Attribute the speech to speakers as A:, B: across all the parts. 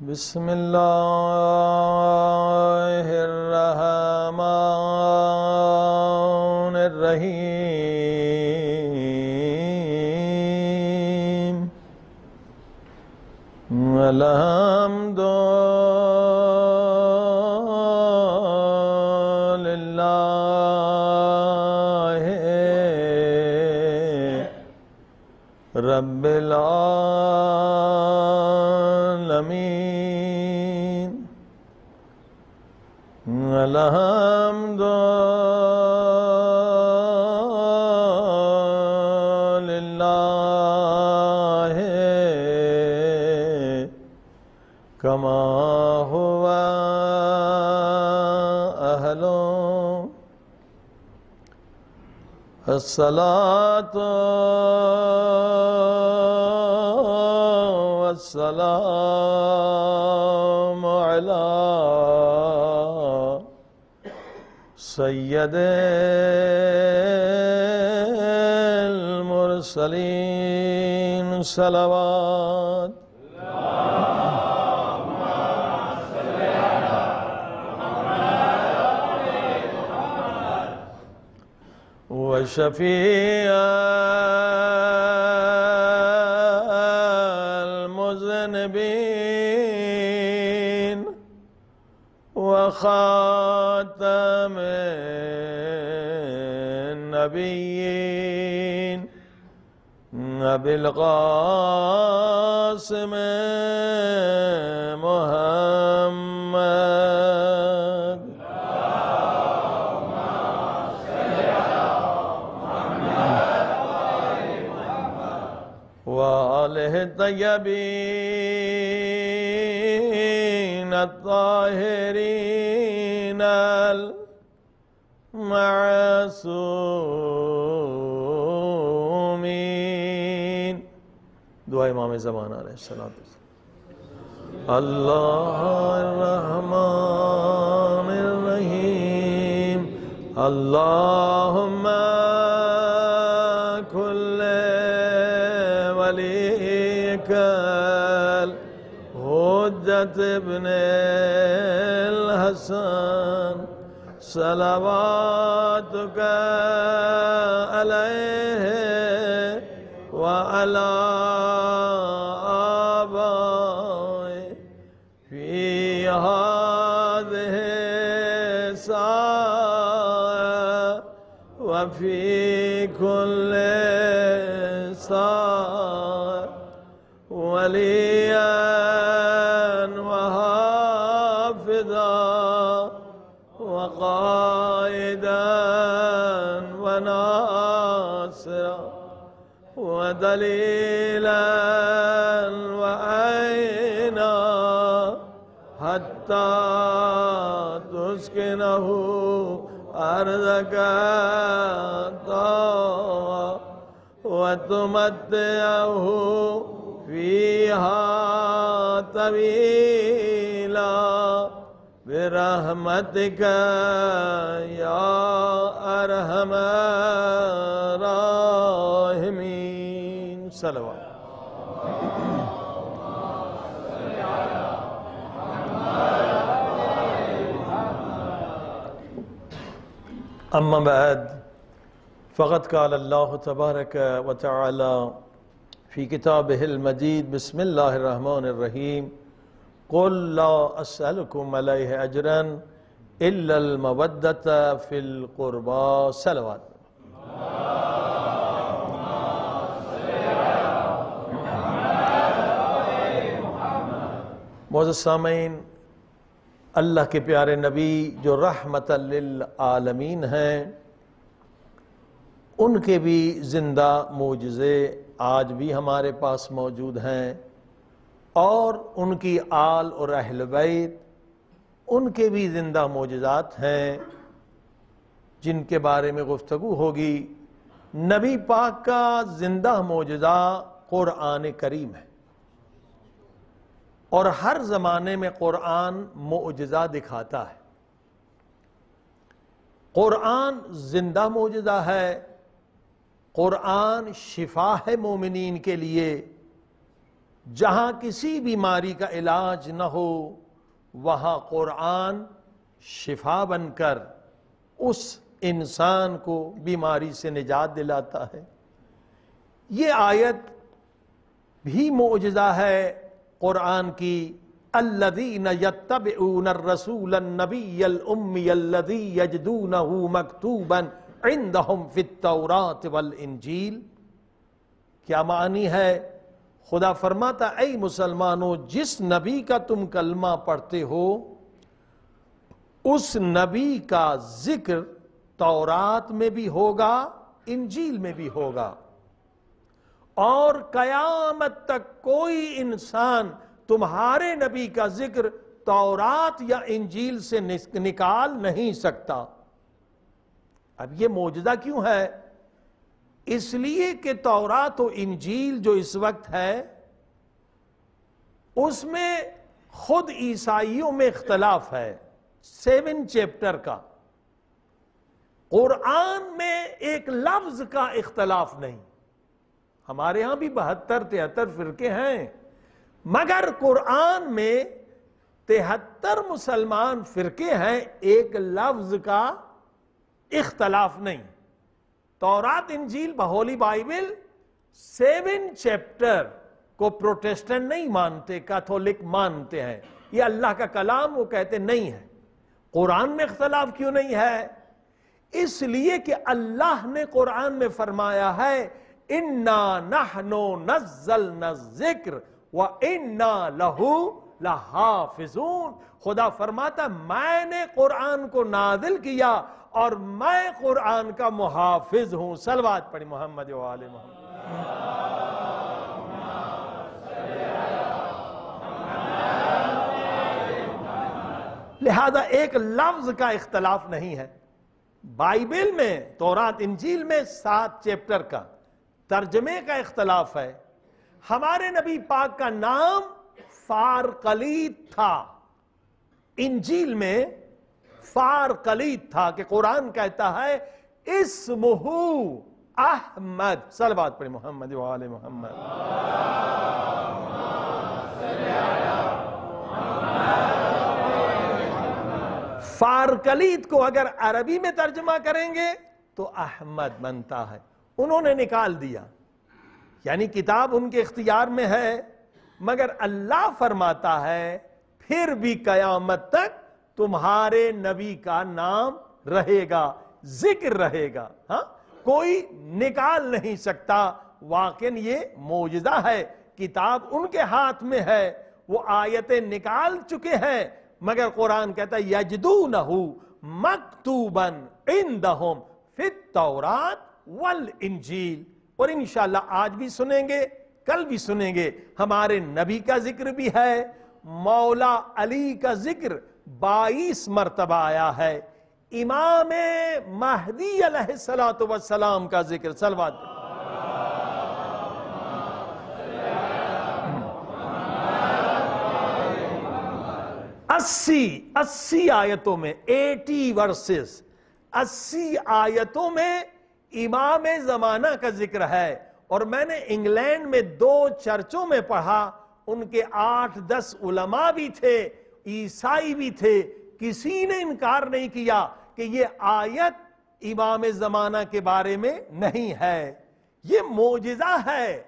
A: بسم اللہ الرحمن الرحیم الحمد للہ رب العالمین الحمد للہ کما ہوا اہلو الصلاۃ والسلام علی سید المرسلین صلوات وشفیع المذنبین وخاتم النبیین ابی القاسم محمد وآلہ الطیبین الطاہرین المعصومین دعا امام زمان علیہ السلام اللہ الرحمن الرحیم اللہم کل ولیک الحجت ابن الحسن صلواتک علیہ وعلی آبائے فی هذه الساعة وفي كل ساعة وليا وحافظا وقائدا وناصرا ودليلا وعينا حتى تسكنه أرضك طوعا وتمتعه فيها طويلا برحمتك يا أرحم الراحمين صلوات اما بعد فقد قال اللہ تبارک و تعالی فی کتابہ المجید بسم اللہ الرحمن الرحیم قل لا اسألکم علیہ اجرا الا المودۃ فی القربى صلوات معزز سامعین، اللہ کے پیارے نبی جو رحمت للعالمین ہیں، ان کے بھی زندہ معجزے آج بھی ہمارے پاس موجود ہیں، اور ان کی آل اور اہل بیت ان کے بھی زندہ معجزات ہیں جن کے بارے میں گفتگو ہوگی۔ نبی پاک کا زندہ معجزہ قرآن کریم ہے۔ اور ہر زمانے میں قرآن معجزہ دکھاتا ہے. قرآن زندہ معجزہ ہے. قرآن شفا ہے مومنین کے لیے. جہاں کسی بیماری کا علاج نہ ہو وہاں قرآن شفا بن کر اس انسان کو بیماری سے نجات دلاتا ہے. یہ آیت بھی معجزہ ہے قرآن کی. الذین یتبعون الرسول النبی الامی الذی یجدونہ مکتوبا عندہم فی التوراۃ والانجیل. کیا معنی ہے؟ خدا فرماتا اے مسلمانوں، جس نبی کا تم کلمہ پڑھتے ہو اس نبی کا ذکر تورات میں بھی ہوگا، انجیل میں بھی ہوگا، اور قیامت تک کوئی انسان تمہارے نبی کا ذکر تورات یا انجیل سے نکال نہیں سکتا. اب یہ معجزہ کیوں ہے؟ اس لیے کہ تورات و انجیل جو اس وقت ہے اس میں خود عیسائیوں میں اختلاف ہے 7 چیپٹر کا. قرآن میں ایک لفظ کا اختلاف نہیں. ہمارے ہاں بھی 72-73 فرقے ہیں، مگر قرآن میں 73 مسلمان فرقے ہیں، ایک لفظ کا اختلاف نہیں. تورات انجیل ہولی بائبل 7 چیپٹر کو پروٹیسٹنٹ نہیں مانتے، کیتھولک مانتے ہیں. یہ اللہ کا کلام، وہ کہتے نہیں ہے. قرآن میں اختلاف کیوں نہیں ہے؟ اس لیے کہ اللہ نے قرآن میں فرمایا ہے اِنَّا نَحْنُ نَزَّلْنَا الذِّكْرَ وَإِنَّا لَهُ لَحَافِظُونَ. خدا فرماتا میں نے قرآن کو نازل کیا اور میں قرآن کا محافظ ہوں. صلوات پڑھی محمد و آل محمد. لہذا ایک لفظ کا اختلاف نہیں ہے. بائبل میں تورات انجیل میں 7 چیپٹر کا ترجمے کا اختلاف ہے. ہمارے نبی پاک کا نام فارقلیط تھا، انجیل میں فارقلیط تھا، کہ قرآن کہتا ہے اسمہ احمد. صلوات پڑھی محمد و آل محمد. فارقلیط کو اگر عربی میں ترجمہ کریں گے تو احمد بنتا ہے. انہوں نے نکال دیا، یعنی کتاب ان کے اختیار میں ہے، مگر اللہ فرماتا ہے پھر بھی قیامت تک تمہارے نبی کا نام رہے گا، ذکر رہے گا. ہاں، کوئی نکال نہیں سکتا. واقعاً یہ معجزہ ہے. کتاب ان کے ہاتھ میں ہے، وہ آیتیں نکال چکے ہیں، مگر قرآن کہتا ہے یجدونہ مکتوبا عندہم فی التوراۃ والانجیل. اور انشاءاللہ آج بھی سنیں گے، کل بھی سنیں گے. ہمارے نبی کا ذکر بھی ہے، مولا علی کا ذکر 22 مرتبہ آیا ہے، امام مہدی علیہ السلام کا ذکر. صلوات 80 آیتوں میں 80 ورسز 80 آیتوں میں امام زمانہ کا ذکر ہے. اور میں نے انگلینڈ میں 2 چرچوں میں پڑھا، ان کے 8-10 علماء بھی تھے، عیسائی بھی تھے. کسی نے انکار نہیں کیا کہ یہ آیت امام زمانہ کے بارے میں نہیں ہے. یہ معجزہ ہے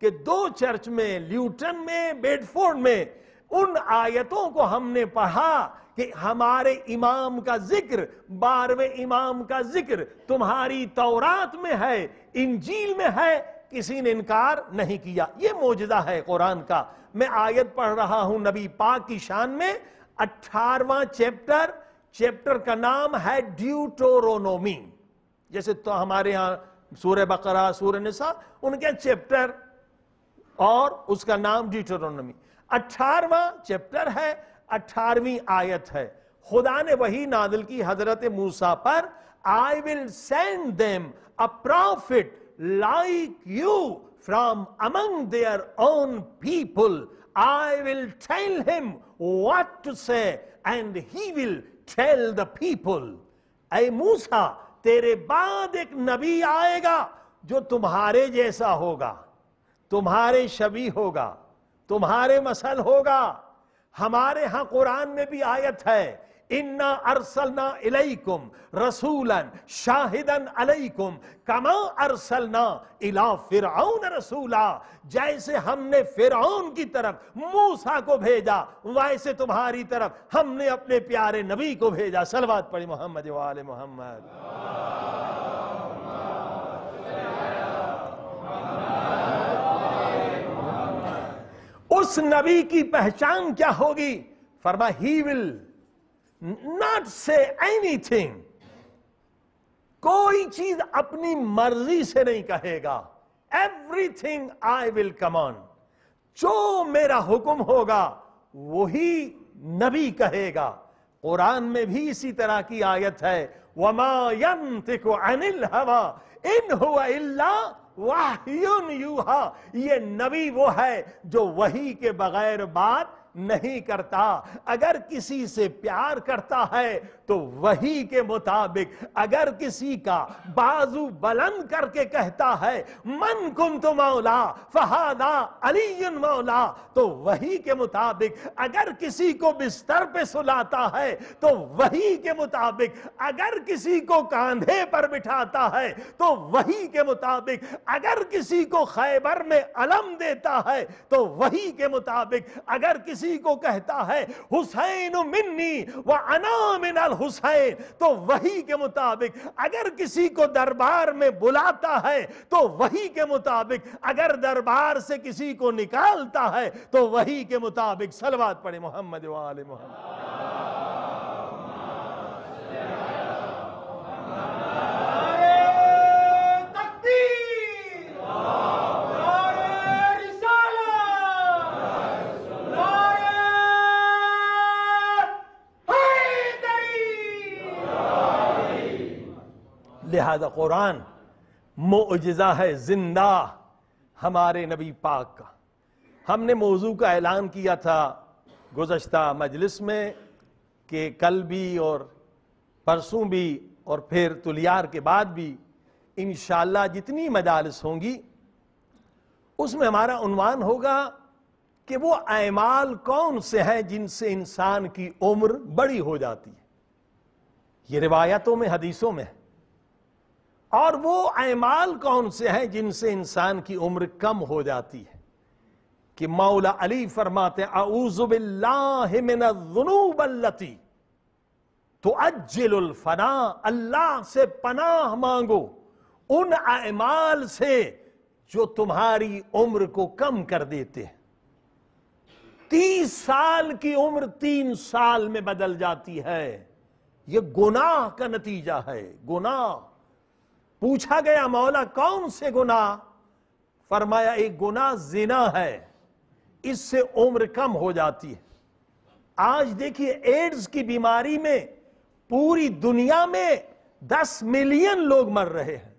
A: کہ 2 چرچ میں، لیوٹن میں، بیڈفورڈ میں، ان آیتوں کو ہم نے پڑھا کہ ہمارے امام کا ذکر، 12ویں امام کا ذکر تمہاری تورات میں ہے، انجیل میں ہے. کسی نے انکار نہیں کیا. یہ معجزہ ہے قرآن کا. میں آیت پڑھ رہا ہوں نبی پاک کی شان میں، 18واں چیپٹر کا نام ہے ڈیوٹورونومی. جیسے تو ہمارے ہاں سورہ بقرہ، سورہ نساء، ان کے چیپٹر اور اس کا نام ڈیوٹورونومی. 18واں چیپٹر ہے، 18ویں آیت ہے. خدا نے وحی نازل کی حضرت موسیٰ پر، I will send them a prophet like you from among their own people. I will tell him what to say and he will tell the people. اے موسیٰ تیرے بعد ایک نبی آئے گا جو تمہارے جیسا ہوگا, تمہارے شبیہ ہوگا, تمہارے مثل ہوگا. ہمارے ہاں قرآن میں بھی آیت ہے, اِنَّا أَرْسَلْنَا إِلَيْكُمْ رَسُولًا شَاهِدًا عَلَيْكُمْ كَمَا أَرْسَلْنَا إِلَىٰ فِرْعَوْنَ رَسُولًا. جیسے ہم نے فرعون کی طرف موسیٰ کو بھیجا, ویسے تمہاری طرف ہم نے اپنے پیارے نبی کو بھیجا. صلوات پڑھی محمد و آل محمد. اس نبی کی پہچان کیا ہوگی؟ فرمایا he will not say anything. کوئی چیز اپنی مرضی سے نہیں کہے گا. Everything I will command. جو میرا حکم ہوگا وہی نبی کہے گا. قرآن میں بھی اسی طرح کی آیت ہے, وَمَا يَنْتِقُ عَنِ الْهَوَىٰ إِنْ هُوَ إِلَّا وَحْيٌ يُوحَىٰ. یہ نبی وہ ہے جو وحی کے بغیر بات نہیں کرتا. اگر کسی سے پیار کرتا ہے تو وحی کے مطابق, اگر کسی کا بازو بلند کر کے کہتا ہے من کنت مولا فہذا علی مولا, تو وحی کے مطابق. اگر کسی کو بستر پہ سلاتا ہے تو وحی کے مطابق. اگر کسی کو کاندھے پر بٹھاتا ہے تو وحی کے مطابق. اگر کسی کو خیبر میں علم دیتا ہے تو وحی کے مطابق. اگر کسی کو کہتا ہے حسین منی وانا من الحسین تو وحی کے مطابق. اگر کسی کو دربار میں بلاتا ہے تو وحی کے مطابق. اگر دربار سے کسی کو نکالتا ہے تو وحی کے مطابق. صلوات پڑھیں محمد و آل محمد. لہذا قرآن معجزہ ہے زندہ ہمارے نبی پاک کا. ہم نے موضوع کا اعلان کیا تھا گزشتہ مجلس میں کہ کل بھی اور پرسوں بھی اور پھر تلیار کے بعد بھی انشاءاللہ جتنی مجالس ہوں گی اس میں ہمارا عنوان ہوگا کہ وہ اعمال کون سے ہیں جن سے انسان کی عمر بڑی ہو جاتی ہے. یہ روایتوں میں, حدیثوں میں ہے. اور وہ اعمال کون سے ہیں جن سے انسان کی عمر کم ہو جاتی ہے. کہ مولا علی فرماتے ہیں اعوذ باللہ من الذنوب التی تعجل الفنا. اللہ سے پناہ مانگو ان اعمال سے جو تمہاری عمر کو کم کر دیتے ہیں. 30 سال کی عمر 3 سال میں بدل جاتی ہے. یہ گناہ کا نتیجہ ہے. گناہ. پوچھا گیا مولا کون سے گناہ؟ فرمایا ایک گناہ زنا ہے, اس سے عمر کم ہو جاتی ہے. آج دیکھیے ایڈز کی بیماری میں پوری دنیا میں 10 ملین لوگ مر رہے ہیں.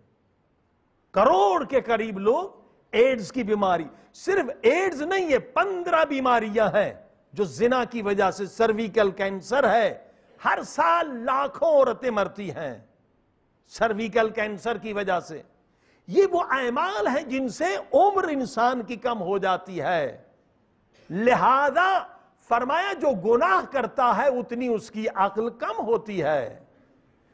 A: کروڑ کے قریب لوگ ایڈز کی بیماری. صرف ایڈز نہیں ہے, 15 بیماریاں ہیں جو زنا کی وجہ سے. سرویکل کینسر ہے, ہر سال لاکھوں عورتیں مرتی ہیں سرویکل کینسر کی وجہ سے. یہ وہ اعمال ہیں جن سے عمر انسان کی کم ہو جاتی ہے. لہذا فرمایا جو گناہ کرتا ہے اتنی اس کی عقل کم ہوتی ہے.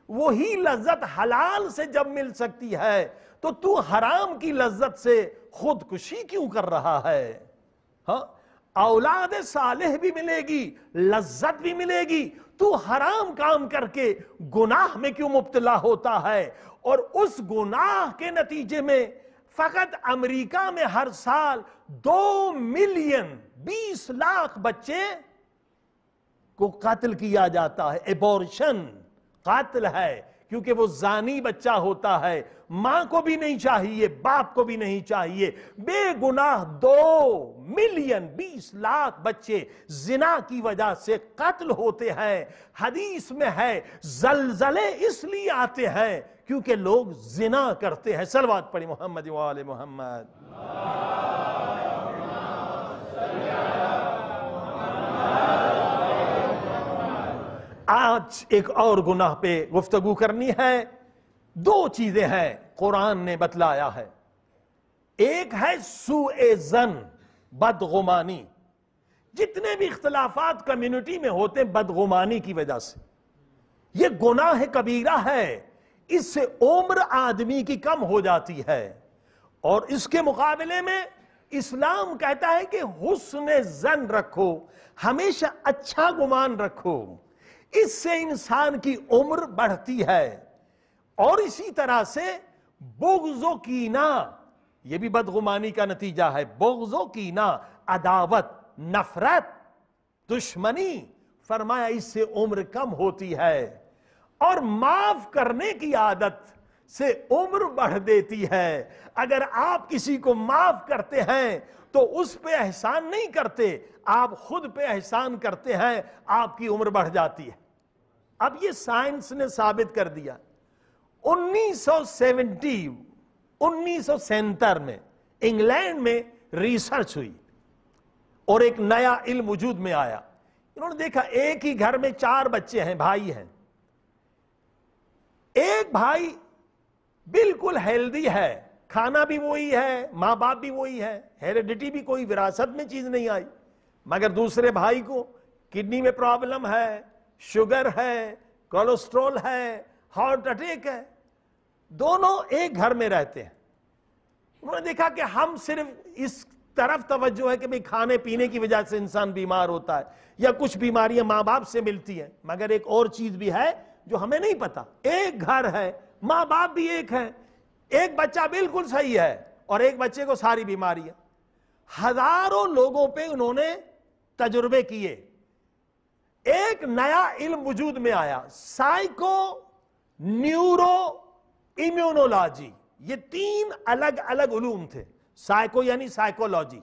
A: وہی لذت حلال سے جب مل سکتی ہے تو حرام کی لذت سے خودکشی کیوں کر رہا ہے؟ ہاں, اولاد صالح بھی ملے گی, لذت بھی ملے گی, تو حرام کام کر کے گناہ میں کیوں مبتلا ہوتا ہے؟ اور اس گناہ کے نتیجے میں فقط امریکہ میں ہر سال 2 ملین 20 لاکھ بچے کو قتل کیا جاتا ہے. ایبورشن قتل ہے, کیونکہ وہ زانی بچہ ہوتا ہے. ماں کو بھی نہیں چاہیے, باپ کو بھی نہیں چاہیے. بے گناہ 2 ملین 20 لاکھ بچے زنا کی وجہ سے قتل ہوتے ہیں. حدیث میں ہے زلزلے اس لیے آتے ہیں کیونکہ لوگ زنا کرتے ہیں. صلوات پڑھی محمد و آل محمد. آج ایک اور گناہ پہ گفتگو کرنی ہے. دو چیزیں ہیں قرآن نے بتلایا ہے. ایک ہے سوء ظن، بدگمانی. جتنے بھی اختلافات کمیونٹی میں ہوتے ہیں بدگمانی کی وجہ سے. یہ گناہ کبیرہ ہے. اس سے عمر آدمی کی کم ہو جاتی ہے. اور اس کے مقابلے میں اسلام کہتا ہے کہ حسن ظن رکھو، ہمیشہ اچھا گمان رکھو. اس سے انسان کی عمر بڑھتی ہے. اور اسی طرح سے بغض و کینہ، یہ بھی بدگمانی کا نتیجہ ہے. بغض و کینہ، عداوت، نفرت، دشمنی، فرمایا اس سے عمر کم ہوتی ہے. اور معاف کرنے کی عادت سے عمر بڑھ دیتی ہے. اگر آپ کسی کو معاف کرتے ہیں تو اس پہ احسان نہیں کرتے، آپ خود پہ احسان کرتے ہیں، آپ کی عمر بڑھ جاتی ہے. اب یہ سائنس نے ثابت کر دیا. 1970 میں انگلینڈ میں ریسرچ ہوئی اور ایک نیا علم وجود میں آیا. انہوں نے دیکھا ایک ہی گھر میں 4 بچے ہیں، بھائی ہیں. ایک بھائی بالکل ہیلدی ہے، کھانا بھی وہی ہے، ماں باپ بھی وہی ہے، ہیریڈیٹی بھی کوئی وراثت میں چیز نہیں آئی. مگر دوسرے بھائی کو کڈنی میں پرابلم ہے، شوگر ہے، کولیسٹرول ہے، ہارٹ اٹیک ہے. دونوں ایک گھر میں رہتے ہیں. انہوں نے دیکھا کہ ہم صرف اس طرف توجہ ہے کہ بھئی کھانے پینے کی وجہ سے انسان بیمار ہوتا ہے یا کچھ بیماریاں ماں باپ سے ملتی ہیں، مگر ایک اور چیز بھی ہے جو ہمیں نہیں پتا. ایک گھر ہے، ماں باپ بھی ایک ہیں، ایک بچہ بالکل صحیح ہے اور ایک بچے کو ساری بیماریاں. ہزاروں لوگوں پہ انہوں نے تجربے کیے. ایک نیا علم وجود میں آیا، سائیکو نیورو امیونولوجی. یہ 3 الگ الگ علوم تھے. سائیکو یعنی سائیکولوجی،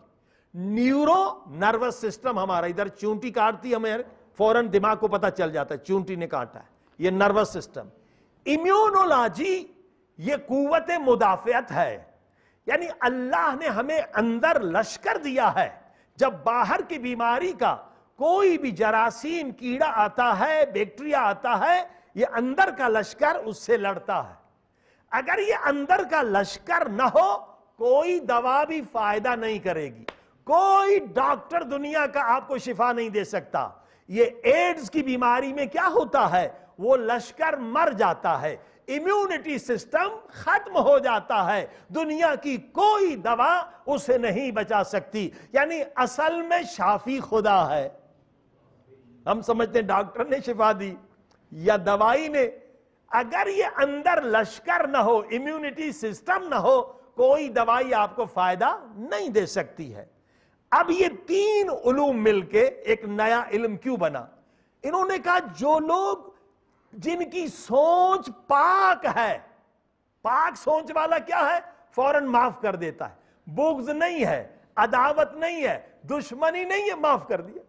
A: نیورو نروس سسٹم، ہمارا ادھر چونٹی کاٹتی ہمیں فوراً دماغ کو پتہ چل جاتا ہے چونٹی نے کاٹا ہے، یہ نروس سسٹم. امیونولوجی یہ قوت مدافعت ہے، یعنی اللہ نے ہمیں اندر لشکر دیا ہے. جب باہر کی بیماری کا کوئی بھی جراثیم، کیڑا آتا ہے، بیکٹیریا آتا ہے، یہ اندر کا لشکر اس سے لڑتا ہے. اگر یہ اندر کا لشکر نہ ہو کوئی دوا بھی فائدہ نہیں کرے گی. کوئی ڈاکٹر دنیا کا آپ کو شفا نہیں دے سکتا. یہ ایڈز کی بیماری میں کیا ہوتا ہے؟ وہ لشکر مر جاتا ہے، امیونٹی سسٹم ختم ہو جاتا ہے. دنیا کی کوئی دوا اسے نہیں بچا سکتی. یعنی اصل میں شافی خدا ہے. ہم سمجھتے ہیں ڈاکٹر نے شفا دی یا دوائی نے. اگر یہ اندر لشکر نہ ہو، امیونٹی سسٹم نہ ہو، کوئی دوائی آپ کو فائدہ نہیں دے سکتی ہے. اب یہ 3 علوم مل کے ایک نیا علم کیوں بنا؟ انہوں نے کہا جو لوگ جن کی سوچ پاک ہے، پاک سوچ والا کیا ہے؟ فوراً معاف کر دیتا ہے، بغض نہیں ہے، عداوت نہیں ہے، دشمنی نہیں ہے، معاف کر دیا.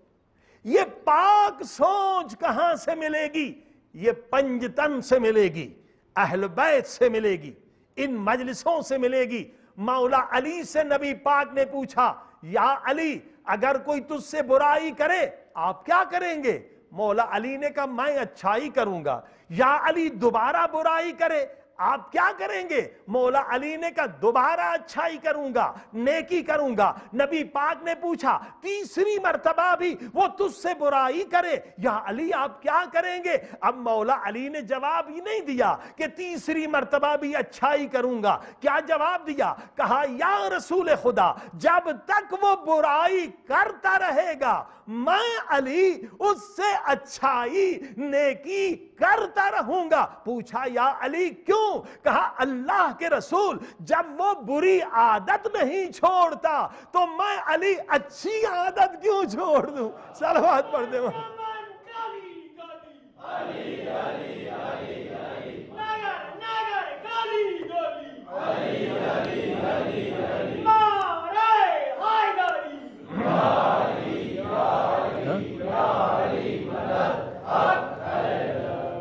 A: یہ پاک سوچ کہاں سے ملے گی؟ یہ پنجتن سے ملے گی، اہل بیت سے ملے گی، ان مجلسوں سے ملے گی. مولا علی سے نبی پاک نے پوچھا، یا علی اگر کوئی تجھ سے برائی کرے آپ کیا کریں گے؟ مولا علی نے کہا میں اچھائی کروں گا. یا علی دوبارہ برائی کرے آپ کیا کریں گے؟ مولا علی نے کہا دوبارہ اچھائی کروں گا، نیکی کروں گا. نبی پاک نے پوچھا تیسری مرتبہ بھی وہ تجھ سے برائی کرے، یا علی آپ کیا کریں گے؟ اب مولا علی نے جواب ہی نہیں دیا کہ تیسری مرتبہ بھی اچھائی کروں گا. کیا جواب دیا؟ کہا یا رسول خدا جب تک وہ برائی کرتا رہے گا میں علی اس سے اچھائی نیکی کرتا رہوں گا. پوچھا یا علی کیوں؟ کہا اللہ کے رسول جب وہ بری عادت نہیں چھوڑتا تو میں علی اچھی عادت کیوں چھوڑ دوں؟ صلوات پڑھ دے.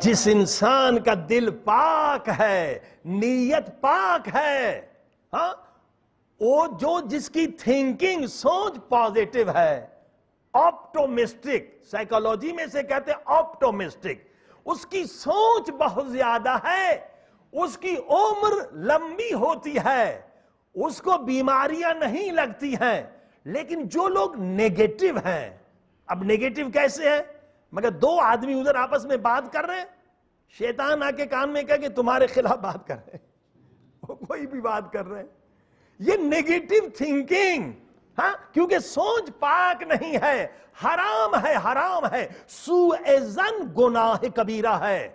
A: جس انسان کا دل پاک ہے، نیت پاک ہے، ہاں وہ جو جس کی تھنکنگ سوچ پازیٹیو ہے، آپٹومسٹک، سائیکالوجی میں سے کہتے ہیں آپٹومسٹک، اس کی سوچ بہت زیادہ ہے، اس کی عمر لمبی ہوتی ہے، اس کو بیماریاں نہیں لگتی ہیں۔ لیکن جو لوگ نیگیٹو ہیں، اب نیگیٹو کیسے ہیں؟ مگر دو آدمی ادھر آپس میں بات کر رہے ہیں، شیطان آ کے کان میں کہا کہ تمہارے خلاف بات کر رہے ہیں، وہ کوئی بھی بات کر رہے ہیں، یہ نیگیٹو تھنکنگ، ہاں، کیونکہ سوچ پاک نہیں ہے، حرام ہے، حرام ہے، سوء ظن گناہ کبیرہ ہے۔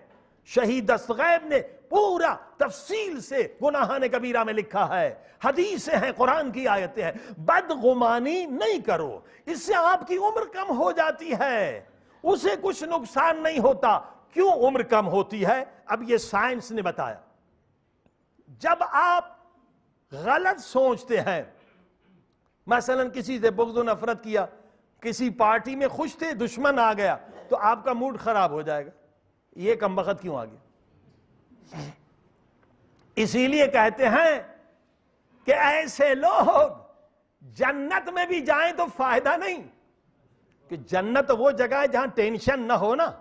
A: شہید دستغیب نے پورا تفصیل سے گناہان کبیرہ میں لکھا ہے، حدیثیں ہیں، قرآن کی آیتیں ہیں۔ بدگمانی نہیں کرو، اس سے آپ کی عمر کم ہو جاتی ہے، اسے کچھ نقصان نہیں ہوتا۔ کیوں عمر کم ہوتی ہے؟ اب یہ سائنس نے بتایا۔ جب آپ غلط سوچتے ہیں، مثلا کسی سے بغض و نفرت کیا، کسی پارٹی میں خوش تھے، دشمن آ گیا، تو آپ کا موڈ خراب ہو جائے گا، یہ کمبخت کیوں آ گیا؟ اسی لیے کہتے ہیں کہ ایسے لوگ جنت میں بھی جائیں تو فائدہ نہیں، کہ جنت وہ جگہ ہے جہاں ٹینشن نہ ہو نا۔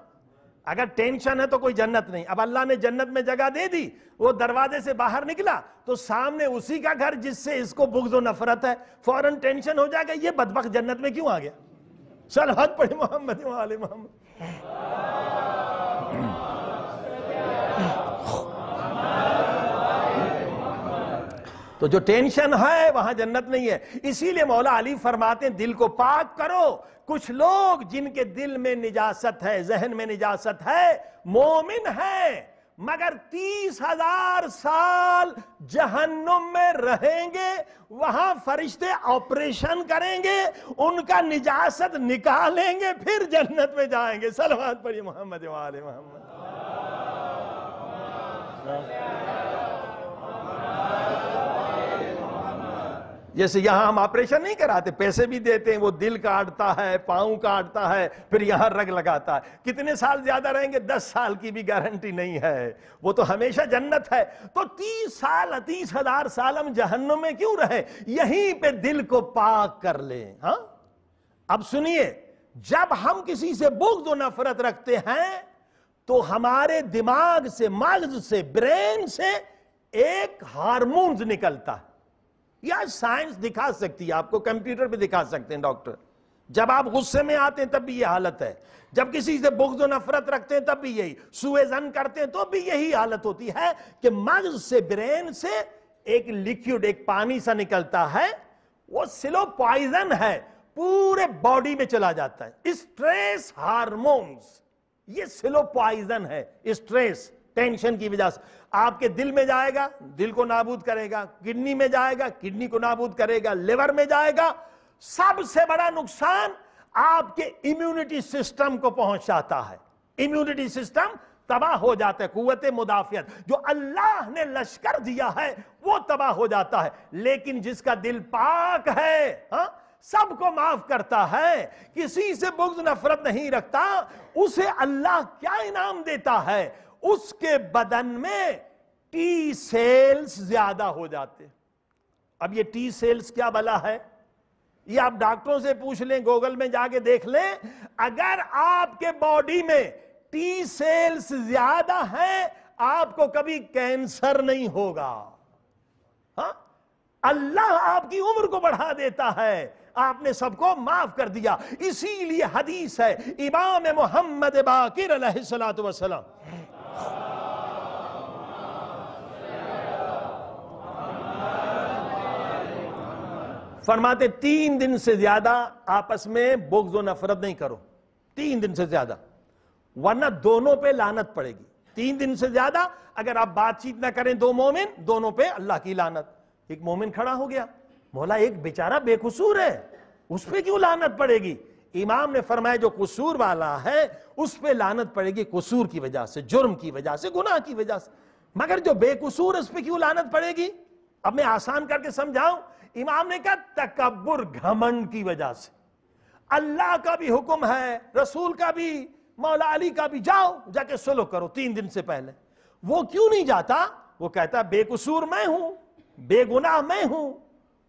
A: اگر ٹینشن ہے تو کوئی جنت نہیں۔ اب اللہ نے جنت میں جگہ دے دی، وہ دروازے سے باہر نکلا تو سامنے اسی کا گھر جس سے اس کو بغض و نفرت ہے، فوراً ٹینشن ہو جائے گا، یہ بدبخت جنت میں کیوں آ گیا؟ صلوات پڑھی محمد و آل محمد۔ تو جو ٹینشن ہے وہاں جنت نہیں ہے۔ اسی لیے مولا علی فرماتے ہیں دل کو پاک کرو۔ کچھ لوگ جن کے دل میں نجاست ہے، ذہن میں نجاست ہے، مومن ہیں مگر 30,000 سال جہنم میں رہیں گے، وہاں فرشتے آپریشن کریں گے، ان کا نجاست نکالیں گے، پھر جنت میں جائیں گے۔ صلوات پڑھیے محمد و آل محمد۔ جیسے یہاں ہم آپریشن نہیں کراتے، پیسے بھی دیتے ہیں، وہ دل کاٹتا ہے، پاؤں کاٹتا ہے، پھر یہاں رگ لگاتا ہے۔ کتنے سال زیادہ رہیں گے؟ 10 سال کی بھی گارنٹی نہیں ہے، وہ تو ہمیشہ جنت ہے۔ تو 30,000 سال ہم جہنم میں کیوں رہے؟ یہیں پہ دل کو پاک کر لیں۔ ہاں اب سنیے، جب ہم کسی سے بغض و نفرت رکھتے ہیں تو ہمارے دماغ سے، مغز سے، برین سے ایک ہارمونز نکلتا ہے۔ یا سائنس دکھا سکتی ہے آپ کو، کمپیوٹر پہ دکھا سکتے ہیں ڈاکٹر۔ جب آپ غصے میں آتے ہیں تب بھی یہ حالت ہے، جب کسی سے بغض و نفرت رکھتے ہیں تب بھی یہی، سوء ظن کرتے ہیں تو بھی یہی حالت ہوتی ہے کہ مغز سے، برین سے ایک لیکوڈ، ایک پانی سا نکلتا ہے، وہ سلو پوائزن ہے، پورے باڈی میں چلا جاتا ہے۔ اسٹریس ہارمونز، یہ سلو پوائزن ہے، اسٹریس، ٹینشن کی وجہ سے آپ کے دل میں جائے گا، دل کو نابود کرے گا، کڈنی میں جائے گا، کڈنی کو نابود کرے گا، لیور میں جائے گا۔ سب سے بڑا نقصان آپ کے امیونٹی سسٹم کو پہنچاتا ہے، امیونٹی سسٹم تباہ ہو جاتا ہے، قوت مدافعت جو اللہ نے لشکر دیا ہے وہ تباہ ہو جاتا ہے۔ لیکن جس کا دل پاک ہے، ہاں، سب کو معاف کرتا ہے، کسی سے بغض نفرت نہیں رکھتا، اسے اللہ کیا انعام دیتا ہے؟ اس کے بدن میں ٹی سیلز زیادہ ہو جاتے۔ اب یہ ٹی سیلز کیا بلا ہے؟ یہ آپ ڈاکٹروں سے پوچھ لیں، گوگل میں جا کے دیکھ لیں، اگر آپ کے باڈی میں ٹی سیلز زیادہ ہیں آپ کو کبھی کینسر نہیں ہوگا۔ ہاں، اللہ آپ کی عمر کو بڑھا دیتا ہے، آپ نے سب کو معاف کر دیا۔ اسی لیے حدیث ہے امام محمد باقر علیہ السلام فرماتے 3 دن سے زیادہ آپس میں بغض و نفرت نہیں کرو، 3 دن سے زیادہ، ورنہ دونوں پہ لعنت پڑے گی۔ 3 دن سے زیادہ اگر آپ بات چیت نہ کریں دو مومن، دونوں پہ اللہ کی لعنت۔ ایک مومن کھڑا ہو گیا، مولا ایک بیچارہ بے قصور ہے، اس پہ کیوں لعنت پڑے گی؟ امام نے فرمایا جو قصور والا ہے اس پہ لعنت پڑے گی قصور کی وجہ سے، جرم کی وجہ سے، گناہ کی وجہ سے، مگر جو بے قصور اس پہ کیوں لعنت پڑے گی؟ اب میں آسان کر کے سمجھاؤں، امام نے کہا تکبر، گھمنڈ کی وجہ سے۔ اللہ کا بھی حکم ہے، رسول کا بھی، مولا علی کا بھی، جاؤ جا کے سلو کرو 3 دن سے پہلے۔ وہ کیوں نہیں جاتا؟ وہ کہتا بے قصور میں ہوں، بے گناہ میں ہوں،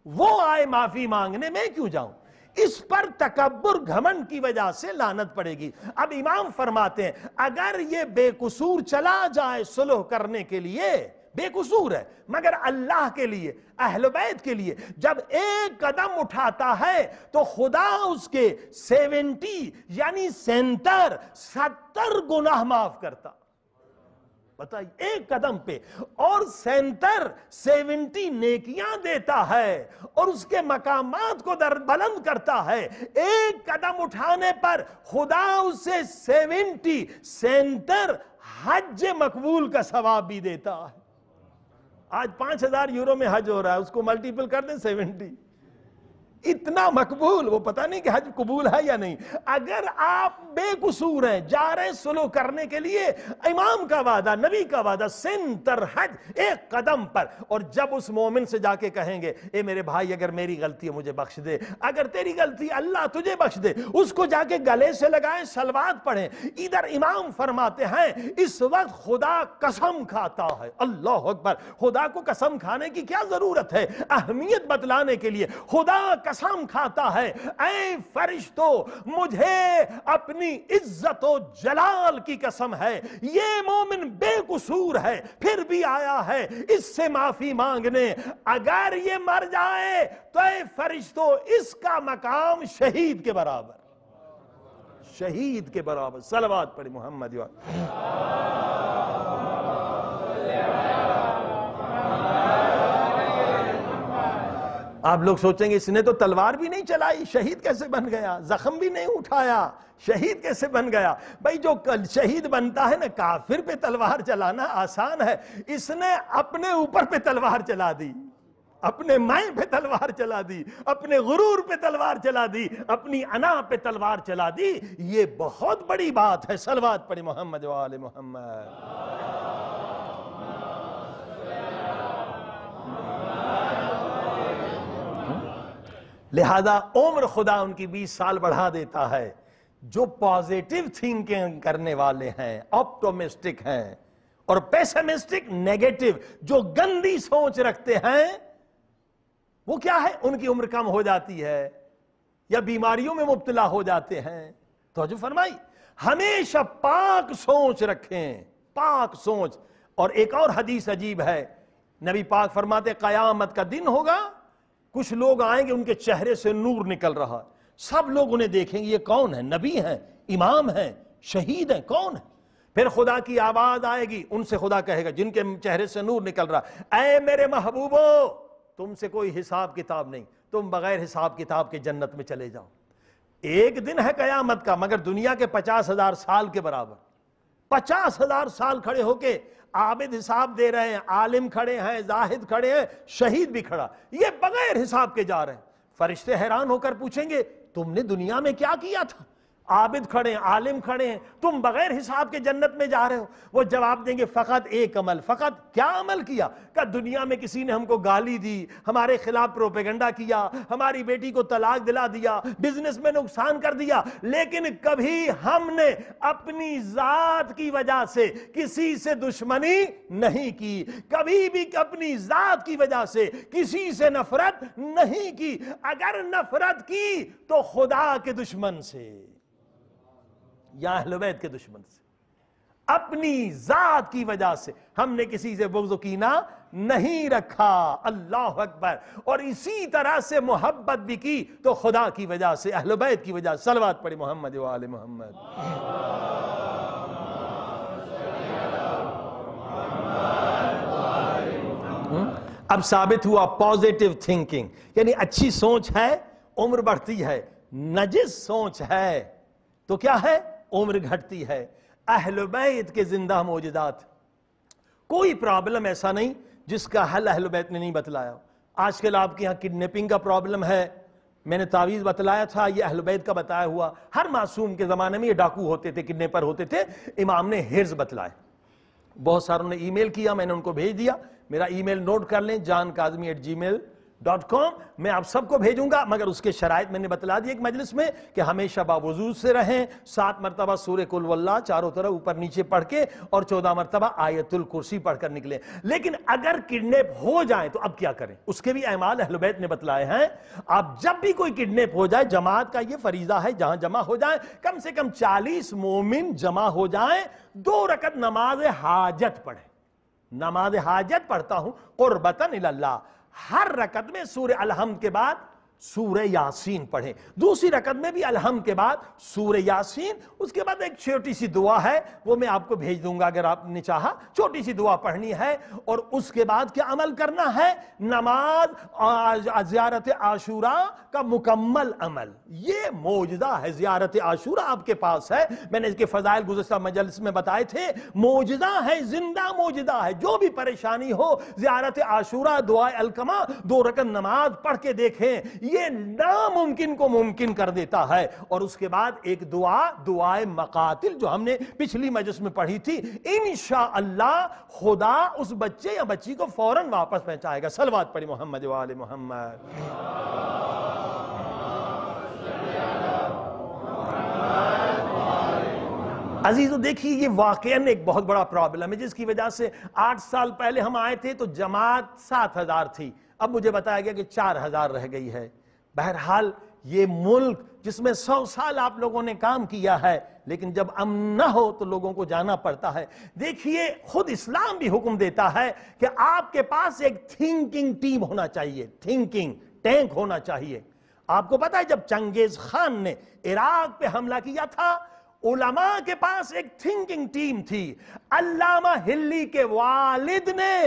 A: وہ آئے معافی مانگنے، میں کیوں جاؤں؟ اس پر تکبر گھمنڈ کی وجہ سے لعنت پڑے گی۔ اب امام فرماتے ہیں اگر یہ بے قصور چلا جائے صلح کرنے کے لیے، بے قصور ہے مگر اللہ کے لیے، اہل بیت کے لیے جب ایک قدم اٹھاتا ہے تو خدا اس کے 70 یعنی 70 گناہ معاف کرتا۔ بتائیے ایک قدم پہ، اور 70 نیکیاں دیتا ہے اور اس کے مقامات کو بلند کرتا ہے۔ ایک قدم اٹھانے پر خدا اس سے 70 حج مقبول کا ثواب بھی دیتا ہے۔ آج 5,000 یورو میں حج ہو رہا ہے، اس کو ملٹیپل کر دیں 70، اتنا مقبول، وہ پتہ نہیں کہ حج قبول ہے یا نہیں۔ اگر آپ بے قصور ہیں، جا رہے صلح کرنے کے لیے، امام کا وعدہ، نبی کا وعدہ، 70 حج ایک قدم پر، اور جب اس مومن سے جا کے کہیں گے اے میرے بھائی اگر میری غلطی ہے مجھے بخش دے، اگر تیری غلطی اللہ تجھے بخش دے، اس کو جا کے گلے سے لگائیں، صلوات پڑھیں۔ ادھر امام فرماتے ہیں اس وقت خدا قسم کھاتا ہے، اللہ اکبر، خدا کو قسم کھانے کی کیا ضرورت ہے؟ اہمیت بتلانے کے لیے خدا قسم کھاتا ہے اے فرشتوں مجھے اپنی عزت و جلال کی قسم ہے، یہ مومن بے قصور ہے پھر بھی آیا ہے اس سے معافی مانگنے، اگر یہ مر جائے تو اے فرشتوں اس کا مقام شہید کے برابر، شہید کے برابر۔ صلوات پڑھی محمد و آپ لوگ سوچیں گے اس نے تو تلوار بھی نہیں چلائی، شہید کیسے بن گیا؟ زخم بھی نہیں اٹھایا، شہید کیسے بن گیا؟ بھائی جو شہید بنتا ہے نا، کافر پہ تلوار چلانا آسان ہے، اس نے اپنے اوپر پہ تلوار چلا دی، اپنے مائیں پہ تلوار چلا دی، اپنے غرور پہ تلوار چلا دی، اپنی انا پہ تلوار چلا دی، یہ بہت بڑی بات ہے۔ صلوات پڑھی محمد و آل محمد۔ لہذا عمر خدا ان کی 20 سال بڑھا دیتا ہے۔ جو پازیٹیو تھنکنگ کرنے والے ہیں، آپٹومسٹک ہیں، اور پیسمسٹک نیگیٹو جو گندی سوچ رکھتے ہیں، وہ کیا ہے؟ ان کی عمر کم ہو جاتی ہے یا بیماریوں میں مبتلا ہو جاتے ہیں۔ توجہ فرمائی، ہمیشہ پاک سوچ رکھیں، پاک سوچ۔ اور ایک اور حدیث عجیب ہے، نبی پاک فرماتے قیامت کا دن ہوگا، کچھ لوگ آئیں گے ان کے چہرے سے نور نکل رہا، سب لوگ انہیں دیکھیں گے یہ کون ہے؟ نبی ہیں، امام ہیں، شہید ہیں، کون ہے؟ پھر خدا کی آواز آئے گی، ان سے خدا کہے گا جن کے چہرے سے نور نکل رہا، اے میرے محبوبو تم سے کوئی حساب کتاب نہیں، تم بغیر حساب کتاب کے جنت میں چلے جاؤ۔ ایک دن ہے قیامت کا مگر دنیا کے 50,000 سال کے برابر، 50,000 سال کھڑے ہو کے عابد حساب دے رہے ہیں، عالم کھڑے ہیں، زاہد کھڑے ہیں، شہید بھی کھڑا، یہ بغیر حساب کے جا رہے ہیں۔ فرشتے حیران ہو کر پوچھیں گے تم نے دنیا میں کیا کیا تھا؟ عابد کھڑے ہیں، عالم کھڑے ہیں، تم بغیر حساب کے جنت میں جا رہے ہو۔ وہ جواب دیں گے فقط ایک عمل۔ فقط کیا عمل کیا؟ کہ دنیا میں کسی نے ہم کو گالی دی، ہمارے خلاف پروپیگنڈا کیا، ہماری بیٹی کو طلاق دلا دیا، بزنس میں نقصان کر دیا، لیکن کبھی ہم نے اپنی ذات کی وجہ سے کسی سے دشمنی نہیں کی، کبھی بھی اپنی ذات کی وجہ سے کسی سے نفرت نہیں کی، اگر نفرت کی تو خدا کے دشمن سے یا اہل بیت کے دشمن سے، اپنی ذات کی وجہ سے ہم نے کسی سے بغض و کینہ نہیں رکھا۔ اللہ اکبر۔ اور اسی طرح سے محبت بھی کی تو خدا کی وجہ سے، اہل بیت کی وجہ سے۔ صلوات پڑھی محمد و آل محمد۔ اب ثابت ہوا پازیٹیو تھنکنگ یعنی اچھی سوچ ہے عمر بڑھتی ہے، نجس سوچ ہے تو کیا ہے؟ عمر گھٹتی ہے۔ اہل بیت کے زندہ معجزات، کوئی پرابلم ایسا نہیں جس کا حل اہل بیت نے نہیں بتلایا۔ آج کل آپ کے ہاں کڈنیپنگ کا پرابلم ہے، میں نے تعویذ بتلایا تھا، یہ اہل بیت کا بتایا ہوا۔ ہر معصوم کے زمانے میں یہ ڈاکو ہوتے تھے، کڈنیپر ہوتے تھے، امام نے حرز بتلائے۔ بہت ساروں نے ای میل کیا، میں نے ان کو بھیج دیا، میرا ای میل نوٹ کر لیں، jankazmi@gmail.com .com میں آپ سب کو بھیجوں گا، مگر اس کے شرائط میں نے بتلا دی ایک مجلس میں کہ ہمیشہ باوضو سے رہیں، 7 مرتبہ سورہ قل واللہ چاروں طرف اوپر نیچے پڑھ کے اور 14 مرتبہ آیت الکرسی پڑھ کر نکلیں۔ لیکن اگر کڈنیپ ہو جائیں تو اب کیا کریں؟ اس کے بھی اعمال اہل بیت نے بتلائے ہیں۔ اب جب بھی کوئی کڈنیپ ہو جائے، جماعت کا یہ فریضہ ہے جہاں جمع ہو جائیں کم سے کم 40 مومن جمع ہو جائیں، 2 رکعت نماز حاجت پڑھیں۔ نماز حاجت پڑھتا ہوں قربتاً اللہ، ہر رکعت میں سورہ الحمد کے بعد سورہ یاسین پڑھیں، دوسری رکعت میں بھی الحمد کے بعد سورہ یاسین، اس کے بعد ایک چھوٹی سی دعا ہے وہ میں آپ کو بھیج دوں گا اگر آپ نے چاہا، چھوٹی سی دعا پڑھنی ہے۔ اور اس کے بعد کیا عمل کرنا ہے؟ نماز زیارت عاشوراء کا مکمل عمل، یہ معجزہ ہے۔ زیارت عاشوراء آپ کے پاس ہے، میں نے اس کے فضائل گزشتہ مجلس میں بتائے تھے، معجزہ ہے، زندہ معجزہ ہے۔ جو بھی پریشانی ہو زیارت عاشوراء، دعائے الکما، 2 رکعت نماز پڑھ کے دیکھیں، یہ ناممکن کو ممکن کر دیتا ہے۔ اور اس کے بعد ایک دعائے مقاتل جو ہم نے پچھلی مجلس میں پڑھی تھی، انشاءاللہ خدا اس بچے یا بچی کو فوراً واپس پہنچائے گا۔ صلوات پڑھی محمد و آل محمد۔ عزیزو دیکھیے، یہ واقعاً ایک بہت بڑا پرابلم ہے جس کی وجہ سے 8 سال پہلے ہم آئے تھے تو جماعت 7000 تھی، اب مجھے بتایا گیا کہ 4000 رہ گئی ہے۔ بہرحال یہ ملک جس میں 100 سال آپ لوگوں نے کام کیا ہے، لیکن جب امن نہ ہو تو لوگوں کو جانا پڑتا ہے۔ دیکھیے خود اسلام بھی حکم دیتا ہے کہ آپ کے پاس ایک تھنکنگ ٹیم ہونا چاہیے، تھنکنگ ٹینک ہونا چاہیے۔ آپ کو پتا ہے جب چنگیز خان نے عراق پہ حملہ کیا تھا، علماء کے پاس ایک تھنکنگ ٹیم تھی۔ علامہ ہلی کے والد نے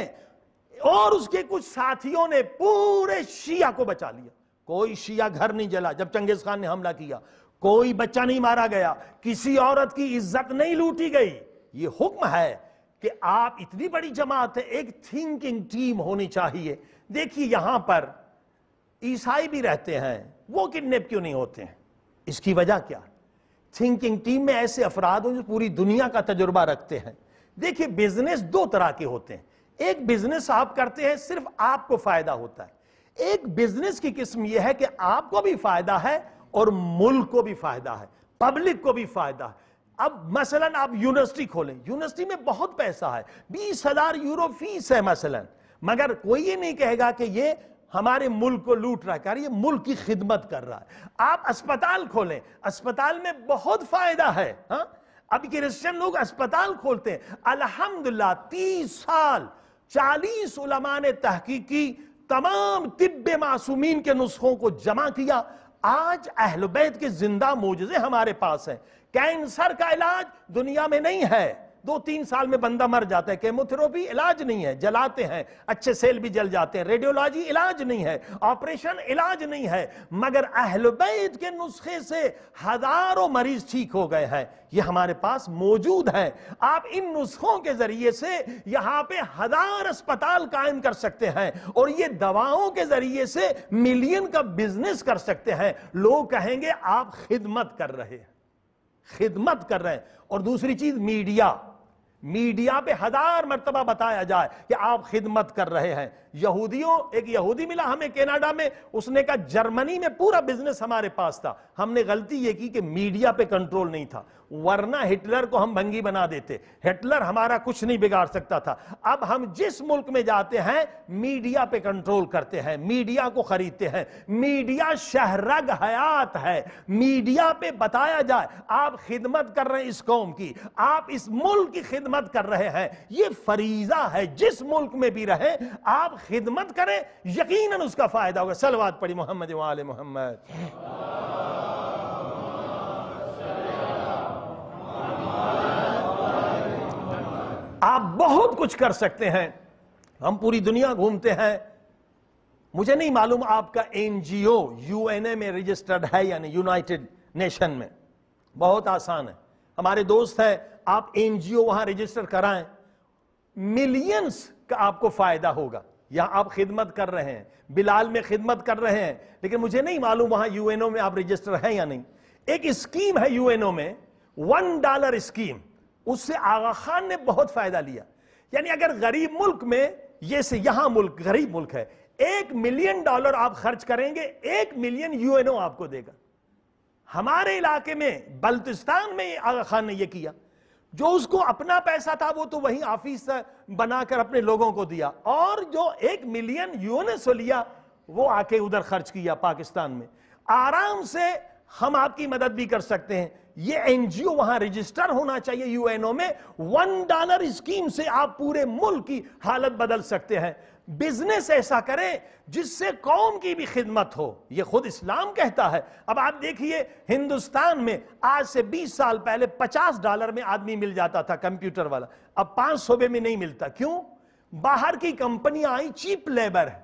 A: اور اس کے کچھ ساتھیوں نے پورے شیعہ کو بچا لیا، کوئی شیعہ گھر نہیں جلا جب چنگیز خان نے حملہ کیا، کوئی بچہ نہیں مارا گیا، کسی عورت کی عزت نہیں لوٹی گئی۔ یہ حکم ہے کہ آپ اتنی بڑی جماعت ہے، ایک تھنکنگ ٹیم ہونی چاہیے۔ دیکھیے یہاں پر عیسائی بھی رہتے ہیں، وہ کڈنیپ کیوں نہیں ہوتے ہیں؟ اس کی وجہ کیا؟ تھنکنگ ٹیم میں ایسے افراد ہوں جو پوری دنیا کا تجربہ رکھتے ہیں۔ دیکھیے بزنس 2 طرح کے ہوتے ہیں، ایک بزنس آپ کرتے ہیں صرف آپ کو فائدہ ہوتا ہے، ایک بزنس کی قسم یہ ہے کہ آپ کو بھی فائدہ ہے اور ملک کو بھی فائدہ ہے، پبلک کو بھی فائدہ ہے۔ اب مثلا آپ یونیورسٹی کھولیں، یونیورسٹی میں بہت پیسہ ہے، 20,000 یورو فیس ہے مثلا، مگر کوئی یہ نہیں کہے گا کہ یہ ہمارے ملک کو لوٹ رہا ہے، کہ یہ ملک کی خدمت کر رہا ہے۔ آپ اسپتال کھولیں، اسپتال میں بہت فائدہ ہے۔ اب کرسچن لوگ اسپتال کھولتے ہیں، الحمدللہ 30 سال 40 علماء نے تحقیق کی، تمام طب معصومین کے نسخوں کو جمع کیا۔ آج اہل بیت کے زندہ معجزے ہمارے پاس ہیں۔ کینسر کا علاج دنیا میں نہیں ہے، 2-3 سال میں بندہ مر جاتا ہے، کیموتھراپی علاج نہیں ہے، جلاتے ہیں، اچھے سیل بھی جل جاتے ہیں، ریڈیولوجی علاج نہیں ہے، آپریشن علاج نہیں ہے، مگر اہل بیت کے نسخے سے ہزاروں مریض ٹھیک ہو گئے ہیں۔ یہ ہمارے پاس موجود ہے۔ آپ ان نسخوں کے ذریعے سے یہاں پہ 1000 اسپتال قائم کر سکتے ہیں، اور یہ دواؤں کے ذریعے سے ملین کا بزنس کر سکتے ہیں۔ لوگ کہیں گے آپ خدمت کر رہے ہیں، خدمت کر رہے ہیں۔ اور دوسری چیز میڈیا پہ 1000 مرتبہ بتایا جائے کہ آپ خدمت کر رہے ہیں۔ ایک یہودی ملا ہمیں کینیڈا میں، اس نے کہا جرمنی میں پورا بزنس ہمارے پاس تھا، ہم نے غلطی یہ کی کہ میڈیا پہ کنٹرول نہیں تھا، ورنہ ہٹلر کو ہم بھنگی بنا دیتے، ہٹلر ہمارا کچھ نہیں بگاڑ سکتا تھا۔ اب ہم جس ملک میں جاتے ہیں میڈیا پہ کنٹرول کرتے ہیں، میڈیا کو خریدتے ہیں، میڈیا شہرگ حیات ہے، میڈیا پہ بتایا جائے آپ خدمت کر رہے ہیں اس قوم کی، آپ اس ملک کی خدمت کر رہے ہیں، یہ فریضہ ہے، جس ملک میں بھی رہیں آپ خدمت کریں، یقیناً اس کا فائدہ ہوگا۔ صلوات پڑھی محمد و آل محمد۔ آپ بہت کچھ کر سکتے ہیں، ہم پوری دنیا گھومتے ہیں، مجھے نہیں معلوم آپ کا NGO UNA میں رجسٹرڈ ہے یعنی یونائٹڈ نیشن میں، بہت آسان ہے، ہمارے دوست ہیں، آپ NGO وہاں رجسٹر کرائیں، ملینز کا آپ کو فائدہ ہوگا۔ یہاں آپ خدمت کر رہے ہیں، بلال میں خدمت کر رہے ہیں، لیکن مجھے نہیں معلوم وہاں UNO میں آپ رجسٹر ہیں یا نہیں۔ ایک اسکیم ہے UNO میں، $1 اسکیم، اس سے آغا خان نے بہت فائدہ لیا۔ یعنی اگر غریب ملک میں، یہاں ملک غریب ملک ہے، $1 ملین آپ خرچ کریں گے، 1 ملین UNO آپ کو دے گا۔ ہمارے علاقے میں بلتستان میں آغا خان نے یہ کیا، جو اس کو اپنا پیسہ تھا وہ تو وہیں آفس بنا کر اپنے لوگوں کو دیا، اور جو 1 ملین UNO لیا وہ آ کے ادھر خرچ کیا پاکستان میں۔ آرام سے ہم آپ کی مدد بھی کر سکتے ہیں، یہ NGO وہاں رجسٹر ہونا چاہیے UNO میں، $1 اسکیم سے آپ پورے ملک کی حالت بدل سکتے ہیں۔ بزنس ایسا کریں جس سے قوم کی بھی خدمت ہو، یہ خود اسلام کہتا ہے۔ اب آپ دیکھیے ہندوستان میں آج سے 20 سال پہلے $50 میں آدمی مل جاتا تھا کمپیوٹر والا، اب 500 میں نہیں ملتا۔ کیوں؟ باہر کی کمپنیاں آئی، چیپ لیبر ہے،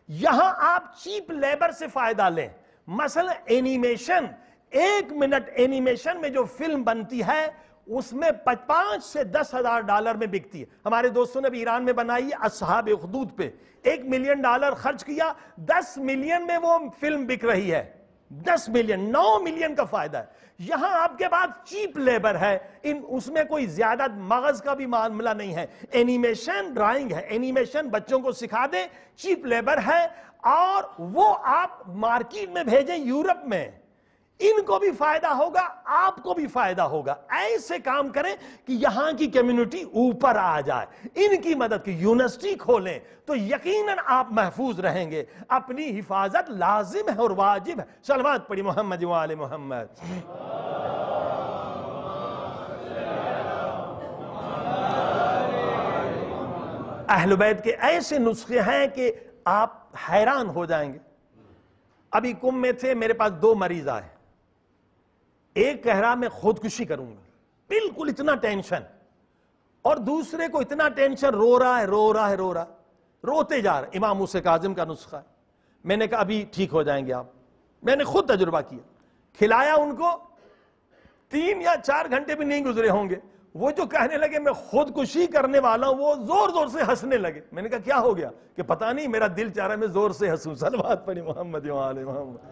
A: یہاں آپ چیپ لیبر سے فائدہ لیں۔ مثلا اینیمیشن، 1 منٹ اینیمیشن میں جو فلم بنتی ہے اس میں $5,000 سے $10,000 میں بکتی ہے۔ ہمارے دوستوں نے بھی ایران میں بنائی ہے اصحاب اخدود پہ، $1 ملین خرچ کیا، 10 ملین میں وہ فلم بک رہی ہے، 10 ملین، 9 ملین کا فائدہ ہے۔ یہاں آپ کے پاس چیپ لیبر ہے، اس میں کوئی زیادہ مغز کا بھی معاملہ نہیں ہے، اینیمیشن ڈرائنگ ہے، اینیمیشن بچوں کو سکھا دیں، چیپ لیبر ہے، اور وہ آپ مارکیٹ میں بھیجیں یورپ میں، ان کو بھی فائدہ ہوگا، آپ کو بھی فائدہ ہوگا۔ ایسے کام کریں کہ یہاں کی کمیونٹی اوپر آ جائے، ان کی مدد کی یونیورسٹی کھولیں تو یقیناً آپ محفوظ رہیں گے۔ اپنی حفاظت لازم ہے اور واجب ہے۔ صلوات پڑھی محمد و آل محمد۔ اہل بیت کے ایسے نسخے ہیں کہ آپ حیران ہو جائیں گے۔ ابھی کم میں تھے، میرے پاس 2 مریض آئے، ایک کہہ رہا میں خودکشی کروں گا، بالکل اتنا ٹینشن، اور دوسرے کو اتنا ٹینشن، رو رہا ہے، روتے جا رہا ہے۔ امام موسیٰ کاظم کا نسخہ ہے۔ میں نے کہا ابھی ٹھیک ہو جائیں گے آپ، میں نے خود تجربہ کیا، کھلایا ان کو، 3 یا 4 گھنٹے بھی نہیں گزرے ہوں گے، وہ جو کہنے لگے میں خودکشی کرنے والا ہوں، وہ زور زور سے ہنسنے لگے۔ میں نے کہا کیا ہو گیا؟ کہ پتہ نہیں، میرا دل چاہ رہا ہے میں زور سے ہنسوں۔ صلوات پڑھی محمد و آل محمد۔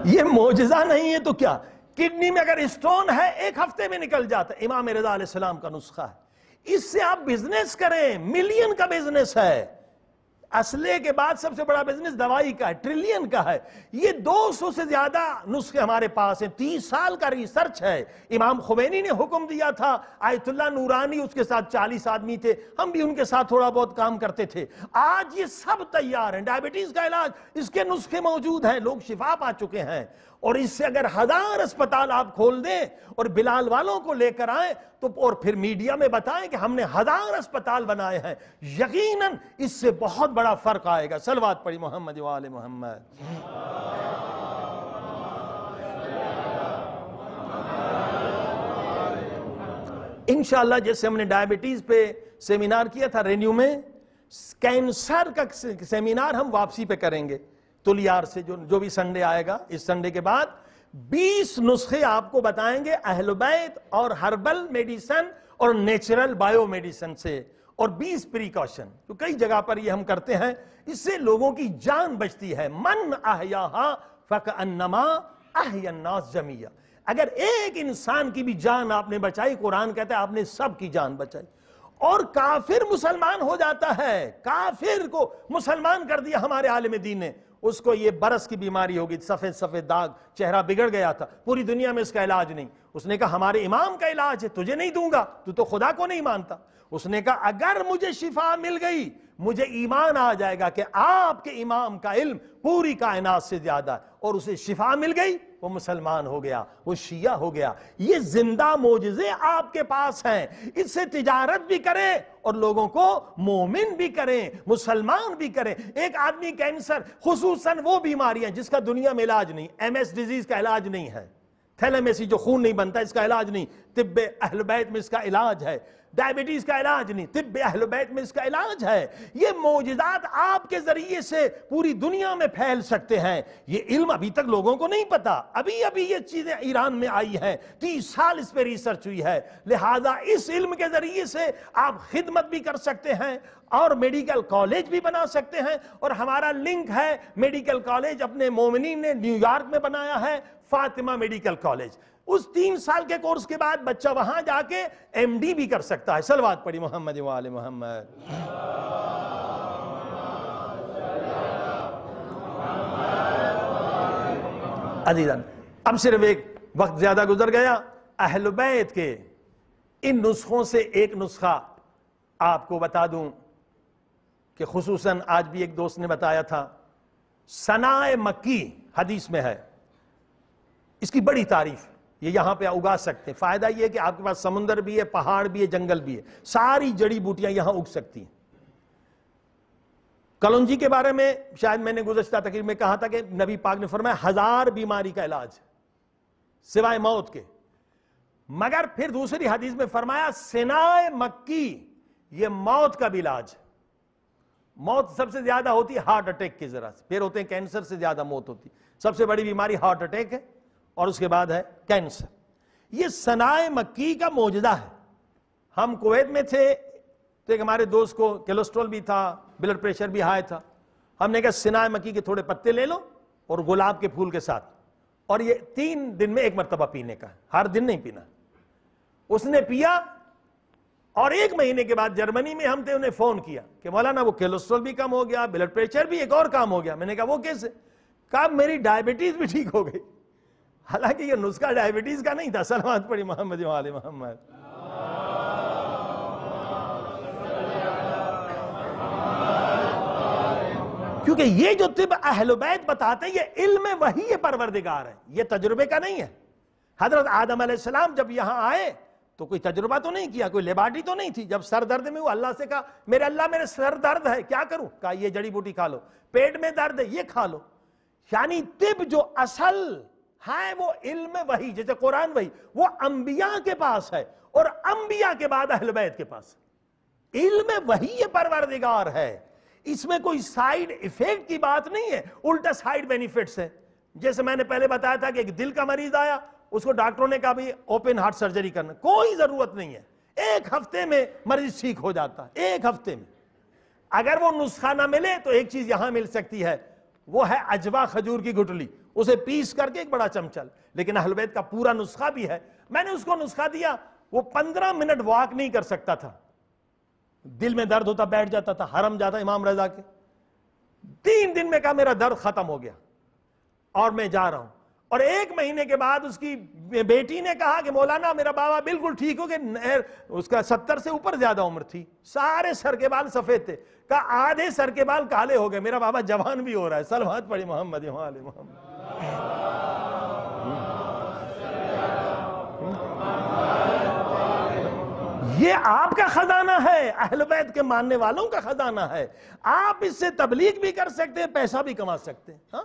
A: یہ معجزہ نہیں ہے تو کیا؟ کڈنی میں اگر اسٹون ہے 1 ہفتے میں نکل جاتا ہے، امام رضا علیہ السلام کا نسخہ ہے۔ اس سے آپ بزنس کریں، ملین کا بزنس ہے۔ اسلحے کے بعد سب سے بڑا بزنس دوائی کا ہے، ٹریلین کا ہے۔ یہ 200 سے زیادہ نسخے ہمارے پاس ہیں، 30 سال کا ریسرچ ہے۔ امام خمینی نے حکم دیا تھا، آیت اللہ نورانی اس کے ساتھ 40 آدمی تھے، ہم بھی ان کے ساتھ تھوڑا بہت کام کرتے تھے۔ آج یہ سب تیار ہیں، ڈائبٹیز کا علاج، اس کے نسخے موجود ہیں، لوگ شفا پا چکے ہیں۔ اور اس سے اگر 1000 اسپتال آپ کھول دیں اور بلال والوں کو لے کر آئیں تو اور پھر میڈیا میں بتائیں کہ ہم نے 1000 اسپتال بنائے ہیں، یقیناً اس سے بہت بڑا فرق آئے گا۔ صلوات پڑھی محمد و آل محمد۔ انشاءاللہ جیسے ہم نے ڈائبٹیز پہ سیمینار کیا تھا رینیو میں، کینسر کا سیمینار ہم واپسی پہ کریں گے تلیار سے، جو بھی سنڈے آئے گا، اس سنڈے کے بعد 20 نسخے آپ کو بتائیں گے اہل بیت اور ہربل میڈیسن اور نیچرل بایو میڈیسن سے، اور 20 پریکاشن تو کئی جگہ پر یہ ہم کرتے ہیں۔ اس سے لوگوں کی جان بچتی ہے۔ من احیاہا فکأنما احیا الناس جمیعا۔ اگر ایک انسان کی بھی جان آپ نے بچائی، قرآن کہتا ہے آپ نے سب کی جان بچائی۔ اور کافر مسلمان ہو جاتا ہے، کافر کو مسلمان کر دیا ہمارے عالم دین نے، اس کو یہ برس کی بیماری ہوگی، سفید سفید داغ، چہرہ بگڑ گیا تھا، پوری دنیا میں اس کا علاج نہیں۔ اس نے کہا ہمارے امام کا علاج ہے، تجھے نہیں دوں گا، تو خدا کو نہیں مانتا۔ اس نے کہا اگر مجھے شفا مل گئی، مجھے ایمان آ جائے گا کہ آپ کے امام کا علم پوری کائنات سے زیادہ ہے، اور اسے شفا مل گئی، وہ مسلمان ہو گیا، وہ شیعہ ہو گیا۔ یہ زندہ معجزے آپ کے پاس ہیں، اس سے تجارت بھی کریں اور لوگوں کو مومن بھی کریں، مسلمان بھی کریں۔ ایک آدمی کینسر، خصوصاً وہ بیماریاں جس کا دنیا میں علاج نہیں، MS ڈیزیز کا علاج نہیں ہے، تھیلیمیسی جو خون نہیں بنتا اس کا علاج نہیں، طب اہل بیت میں اس کا علاج ہے، ڈائبٹیز کا علاج نہیں، طب اہل بیت میں اس کا علاج ہے۔ یہ معجزات آپ کے ذریعے سے پوری دنیا میں پھیل سکتے ہیں۔ یہ علم ابھی تک لوگوں کو نہیں پتا، ابھی یہ چیزیں ایران میں آئی ہیں، 30 سال اس پہ ریسرچ ہوئی ہے، لہٰذا اس علم کے ذریعے سے آپ خدمت بھی کر سکتے ہیں اور میڈیکل کالج بھی بنا سکتے ہیں۔ اور ہمارا لنک ہے، میڈیکل کالج اپنے مومنین نے نیو یارک میں بنایا ہے، فاطمہ میڈیکل کالج۔ اس 3 سال کے کورس کے بعد بچہ وہاں جا کے ایم ڈی بھی کر سکتا ہے. صلوات پڑھی محمد و آل محمد. عزیزان اب صرف ایک وقت زیادہ گزر گیا. اہل بیت کے ان نسخوں سے ایک نسخہ آپ کو بتا دوں کہ خصوصاً آج بھی ایک دوست نے بتایا تھا. ثناء مکی حدیث میں ہے, اس کی بڑی تعریف, یہ یہاں پہ اگا سکتے ہیں. فائدہ یہ ہے کہ آپ کے پاس سمندر بھی ہے, پہاڑ بھی ہے, جنگل بھی ہے, ساری جڑی بوٹیاں یہاں اگ سکتی ہیں. کلونجی کے بارے میں شاید میں نے گزشتہ تقریر میں کہا تھا کہ نبی پاک نے فرمایا 1000 بیماری کا علاج سوائے موت کے. مگر پھر دوسری حدیث میں فرمایا ثناء مکی یہ موت کا بھی علاج. موت سب سے زیادہ ہوتی ہے ہارٹ اٹیک کی ذرا سے, پھر ہوتے ہیں کینسر سے زیادہ موت ہوتی. سب سے بڑی بیماری ہارٹ اٹیک ہے اور اس کے بعد ہے کینسر. یہ ثناء مکی کا معجزہ ہے. ہم کویت میں تھے تو ایک ہمارے دوست کو کولیسٹرول بھی تھا, بلڈ پریشر بھی ہائی تھا. ہم نے کہا ثناء مکی کے تھوڑے پتے لے لو اور گلاب کے پھول کے ساتھ, اور یہ 3 دن میں 1 مرتبہ پینے کا, ہر دن نہیں پینا. اس نے پیا اور 1 مہینے کے بعد جرمنی میں ہم تھے, انہیں فون کیا کہ مولانا وہ کولیسٹرول بھی کم ہو گیا, بلڈ پریشر بھی ایک اور کام ہو گیا. میں نے کہا وہ کیسے؟ کہا میری ڈائبٹیز بھی ٹھیک ہو گئی. حالانکہ یہ نسخہ ڈائبٹیز کا نہیں تھا. صلوات پڑھی محمد و آل محمد. کیونکہ یہ جو طب اہل بیت بتاتے ہیں یہ علم وحی پروردگار ہے, یہ تجربے کا نہیں ہے. حضرت آدم علیہ السلام جب یہاں آئے تو کوئی تجربہ تو نہیں کیا, کوئی لیبارٹری تو نہیں تھی. جب سر درد میں وہ اللہ سے کہا میرے اللہ میرے سر درد ہے کیا کروں؟ کہا یہ جڑی بوٹی کھا لو. پیٹ میں درد ہے یہ کھا لو. یعنی طب جو اصل ہے وہ علم وحی, جیسے قرآن وحی, وہ انبیاء کے پاس ہے اور انبیاء کے بعد اہل بیت کے پاس. علم وحی پروردگار ہے, اس میں کوئی سائیڈ ایفیکٹ کی بات نہیں ہے, الٹا سائیڈ بینیفٹس ہے. جیسے میں نے پہلے بتایا تھا کہ ایک دل کا مریض آیا, اس کو ڈاکٹروں نے کہا بھی اوپن ہارٹ سرجری کرنا, کوئی ضرورت نہیں ہے, 1 ہفتے میں مریض ٹھیک ہو جاتا ہے, 1 ہفتے میں. اگر وہ نسخہ نہ ملے تو ایک چیز یہاں مل سکتی ہے, وہ ہے اجوا کھجور کی گٹلی, اسے پیس کر کے ایک بڑا چمچل. لیکن اہل بیت کا پورا نسخہ بھی ہے. میں نے اس کو نسخہ دیا, وہ 15 منٹ واک نہیں کر سکتا تھا, دل میں درد ہوتا بیٹھ جاتا تھا, حرم جاتا امام رضا کے. 3 دن میں کہا میرا درد ختم ہو گیا اور میں جا رہا ہوں. اور 1 مہینے کے بعد اس کی بیٹی نے کہا کہ مولانا میرا بابا بالکل ٹھیک ہو گیا. اس کا 70 سے اوپر زیادہ عمر تھی, سارے سر کے بال سفید تھے. کہا آدھے سر کے بال کالے ہو گئے, میرا بابا جوان بھی ہو رہا ہے. صلوات پڑھی محمد و آل محمد. یہ آپ کا خزانہ ہے, اہل بیت کے ماننے والوں کا خزانہ ہے. آپ اس سے تبلیغ بھی کر سکتے ہیں, پیسہ بھی کما سکتے ہیں. ہاں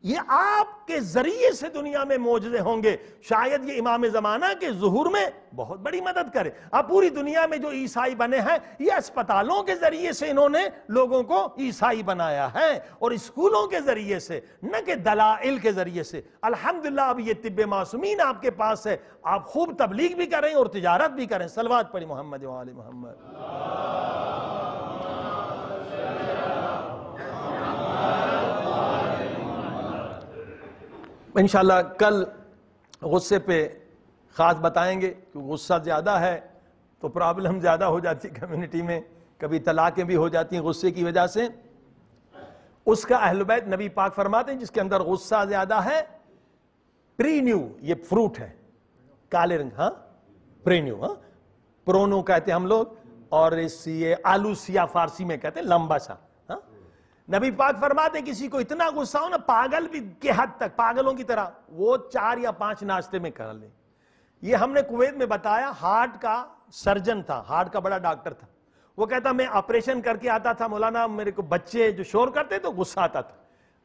A: یہ آپ کے ذریعے سے دنیا میں معجزے ہوں گے. شاید یہ امام زمانہ کے ظہور میں بہت بڑی مدد کرے. اب پوری دنیا میں جو عیسائی بنے ہیں یہ اسپتالوں کے ذریعے سے انہوں نے لوگوں کو عیسائی بنایا ہے, اور اسکولوں کے ذریعے سے, نہ کہ دلائل کے ذریعے سے. الحمدللہ اب یہ طب معصومین آپ کے پاس ہے, آپ خوب تبلیغ بھی کریں اور تجارت بھی کریں. صلوات پڑھی محمد و آل محمد. انشاءاللہ کل غصے پہ خاص بتائیں گے, کیونکہ غصہ زیادہ ہے تو پرابلم زیادہ ہو جاتی ہے کمیونٹی میں, کبھی طلاقیں بھی ہو جاتی ہیں غصے کی وجہ سے. اس کا اہل بیت نبی پاک فرماتے ہیں جس کے اندر غصہ زیادہ ہے, پرینیو, یہ فروٹ ہے کالے رنگ, ہاں پرینیو, ہاں پرونو کہتے ہیں ہم لوگ, اور یہ آلو سیاہ فارسی میں کہتے ہیں, لمبا سا. نبی پاک فرماتے ہیں کسی کو اتنا غصہ ہو نا, پاگل بھی کے حد تک, پاگلوں کی طرح, وہ 4 یا 5 ناشتے میں کر لے. یہ ہم نے کویت میں بتایا, ہارٹ کا سرجن تھا, ہارٹ کا بڑا ڈاکٹر تھا. وہ کہتا میں آپریشن کر کے آتا تھا مولانا, میرے کو بچے جو شور کرتے تو غصہ آتا تھا.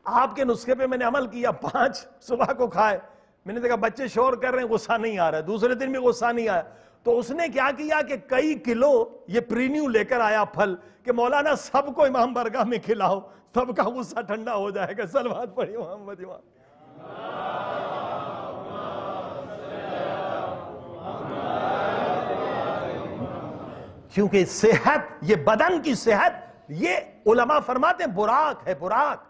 A: آپ کے نسخے پہ میں نے عمل کیا, 5 صبح کو کھائے. میں نے دیکھا بچے شور کر رہے ہیں, غصہ نہیں آ رہا ہے. دوسرے دن بھی غصہ نہیں آیا. تو اس نے کیا کیا کہ کئی کلو یہ پرینیو لے کر آیا پھل, کہ مولانا سب کو امام برگاہ میں کھلاؤ, سب کا غصہ ٹھنڈا ہو جائے گا. صلوات پڑھی محمد. کیونکہ صحت, یہ بدن کی صحت, یہ علماء فرماتے ہیں براق ہے, براق.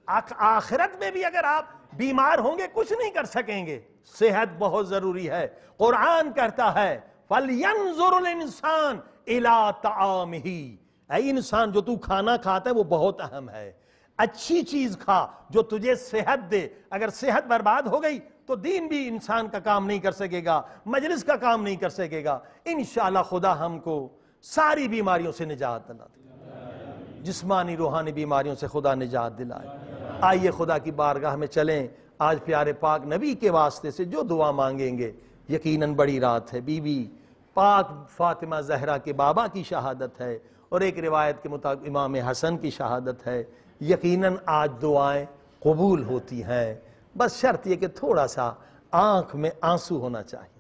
A: آخرت میں بھی اگر آپ بیمار ہوں گے کچھ نہیں کر سکیں گے. صحت بہت ضروری ہے. قرآن کہتا ہے فَلْيَنْظُرُ الْإِنسَانُ إِلَىٰ طَعَامِهِ. اے انسان جو تو کھانا کھاتا ہے وہ بہت اہم ہے. اچھی چیز کھا جو تجھے صحت دے. اگر صحت برباد ہو گئی تو دین بھی انسان کا کام نہیں کر سکے گا, مجلس کا کام نہیں کر سکے گا. انشاءاللہ خدا ہم کو ساری بیماریوں سے نجات دلا دے, جسمانی روحانی بیماریوں سے خدا نجات دلائے. آئیے خدا کی بارگاہ میں چلیں. آج پیارے پاک نبی کے واسطے سے جو دعا مانگیں گے یقیناً بڑی رات ہے. بی بی پاک فاطمہ زہرا کے بابا کی شہادت ہے اور ایک روایت کے مطابق امام حسن کی شہادت ہے. یقیناً آج دعائیں قبول ہوتی ہیں. بس شرط یہ کہ تھوڑا سا آنکھ میں آنسو ہونا چاہیے.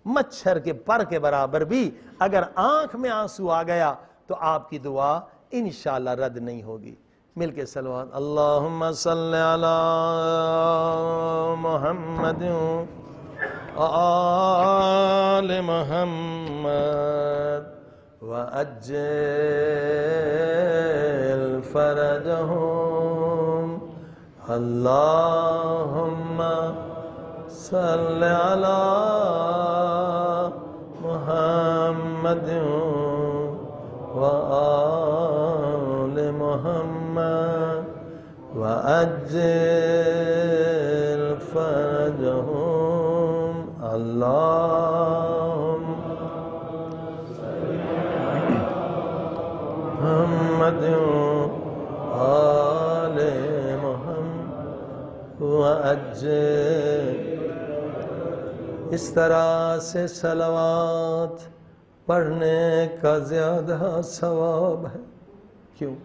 A: مچھر کے پر کے برابر بھی اگر آنکھ میں آنسو آ گیا تو آپ کی دعا انشاءاللہ رد نہیں ہوگی. مل کے صلوات. اللہم صلی علی محمد آل محمد وعجل فرجهم. اللہم صلی علی محمد وآل محمد وعجل فرجهم. اللہم محمد آل محمد وعجل. اس طرح سے صلوات پڑھنے کا زیادہ ثواب ہے. کیوں؟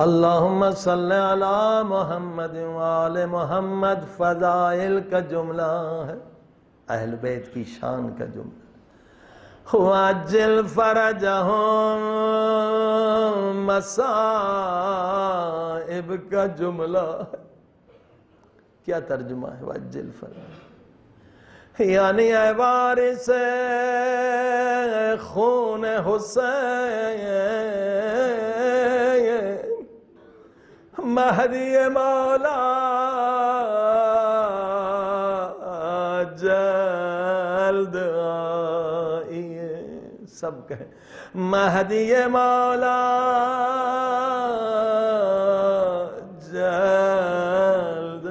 A: اللہم صلی علی محمد وآل محمد فضائل کا جملہ ہے, اہل بیت کی شان کا جملہ. وعجل فرجہم مصائب کا جملہ ہے. کیا ترجمہ ہے وعجل فرجہم؟ یعنی اے وارث خون حسین مہدی مولا جلد آئیے. سب کہیں مہدی مولا جلد.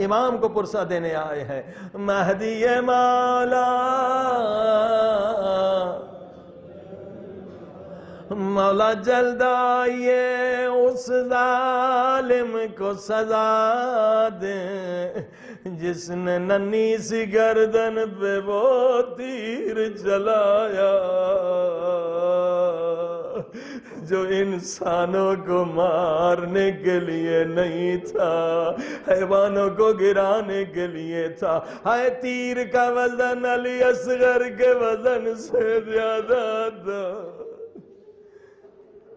A: امام کو پرسہ دینے آئے ہیں. مہدی مولا مولا جلد آئیے, اس ظالم کو سزا دیں جس نے ننھی سی گردن پہ وہ تیر چلایا, جو انسانوں کو مارنے کے لیے نہیں تھا, حیوانوں کو گرانے کے لیے تھا. ہائے تیر کا وزن علی اصغر کے وزن سے زیادہ تھا.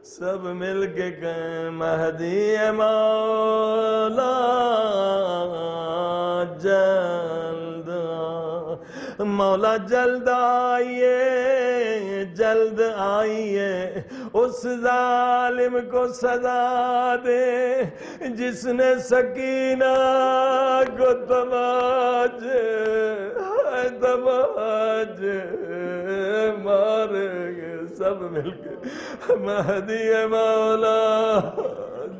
A: سب مل کے کہیں مہدی مولا جلد مولا جلد آئیے جلد آئیے, اس ظالم کو سزا دے جس نے سکینہ کو تماچے مارے گے. سب مل کے مہدی مولا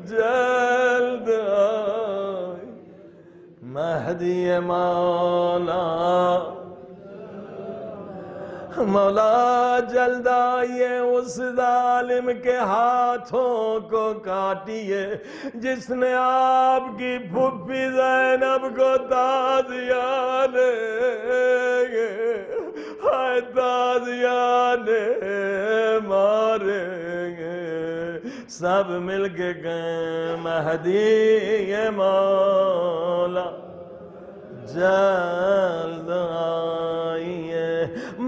A: جلد آئی. مہدی مولا مولا جلد آئیے, اس ظالم کے ہاتھوں کو کاٹیے جس نے آپ کی پھپھی زینب کو تازیانے ہائے تازیانے ماریں گے. سب مل کے گئے مہدی مولا جلد آئیے.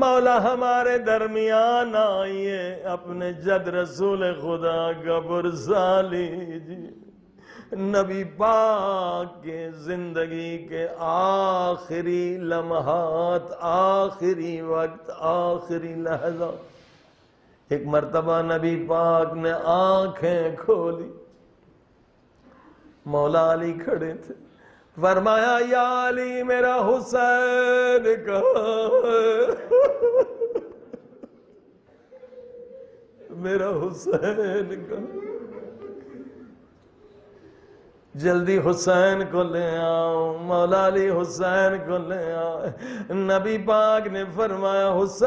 A: مولا ہمارے درمیان آئیے, اپنے جد رسول خدا کا پرسہ لیجیے. نبی پاک کے زندگی کے آخری لمحات, آخری وقت, آخری لحظہ. ایک مرتبہ نبی پاک نے آنکھیں کھولی, مولا علی کھڑے تھے. فرمایا یا علی میرا حسین کہاں ہے؟ میرا حسین کہاں؟ جلدی حسین کو لے آؤ، مولا علی حسین کو لے آؤ۔ نبی پاک نے فرمایا حسین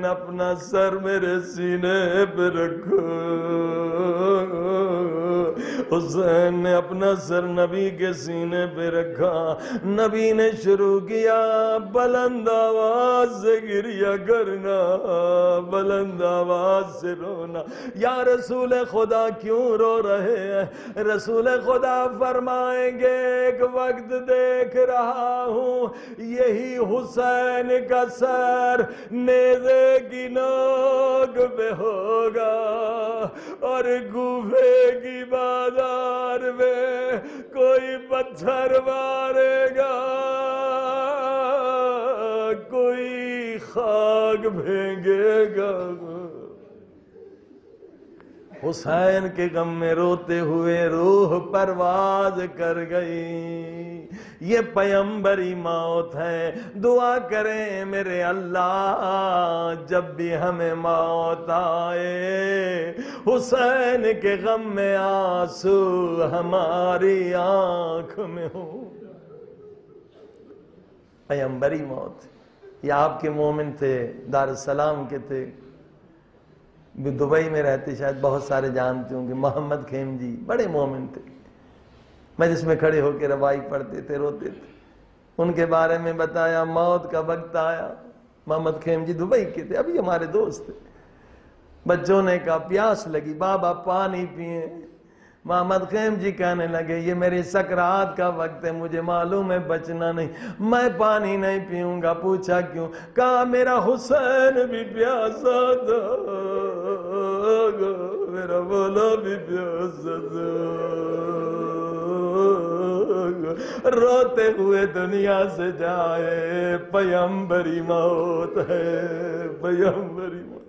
A: اپنا سر میرے سینے پہ رکھو۔ حسین نے اپنا سر نبی کے سینے پہ رکھا، نبی نے شروع کیا بلند آواز سے گریہ کرنا، بلند آواز سے رونا۔ یا رسول خدا کیوں رو رہے ہیں؟ رسول خدا فرمائیں گے ایک وقت دیکھ رہا ہوں یہی حسین کا سر نیزے کی نوک پہ ہوگا اور کوفے کی بازار میں کوئی پتھر مارے گا، کوئی خاک پھینکے گا۔ حسین کے غم میں روتے ہوئے روح پرواز کر گئی۔ یہ پیمبری موت ہے۔ دعا کریں میرے اللہ جب بھی ہمیں موت آئے حسین کے غم میں آنسو ہماری آنکھ میں ہو۔ پیمبری موت۔ یہ آپ کے مومن تھے، دار السلام کے تھے، دبئی میں رہتے، شاید بہت سارے جانتے ہوں گے، محمد خیم جی بڑے مومن تھے، مجلس میں کھڑے ہو کے روائی پڑھتے تھے، روتے تھے۔ ان کے بارے میں بتایا موت کا وقت آیا۔ محمد خیم جی دبئی کے تھے، ابھی ہمارے دوست تھے۔ بچوں نے کہا پیاس لگی، بابا پانی پئیں۔ محمد خیم جی کہنے لگے یہ میری سکرات کا وقت ہے، مجھے معلوم ہے بچنا نہیں، میں پانی نہیں پیوں گا۔ پوچھا کیوں؟ کہا میرا حسین بھی پیاسا تھا، میرا مولا بھی پیاسا تھا۔ روتے ہوئے دنیا سے جائے، پیمبری موت ہے، پیمبری موت۔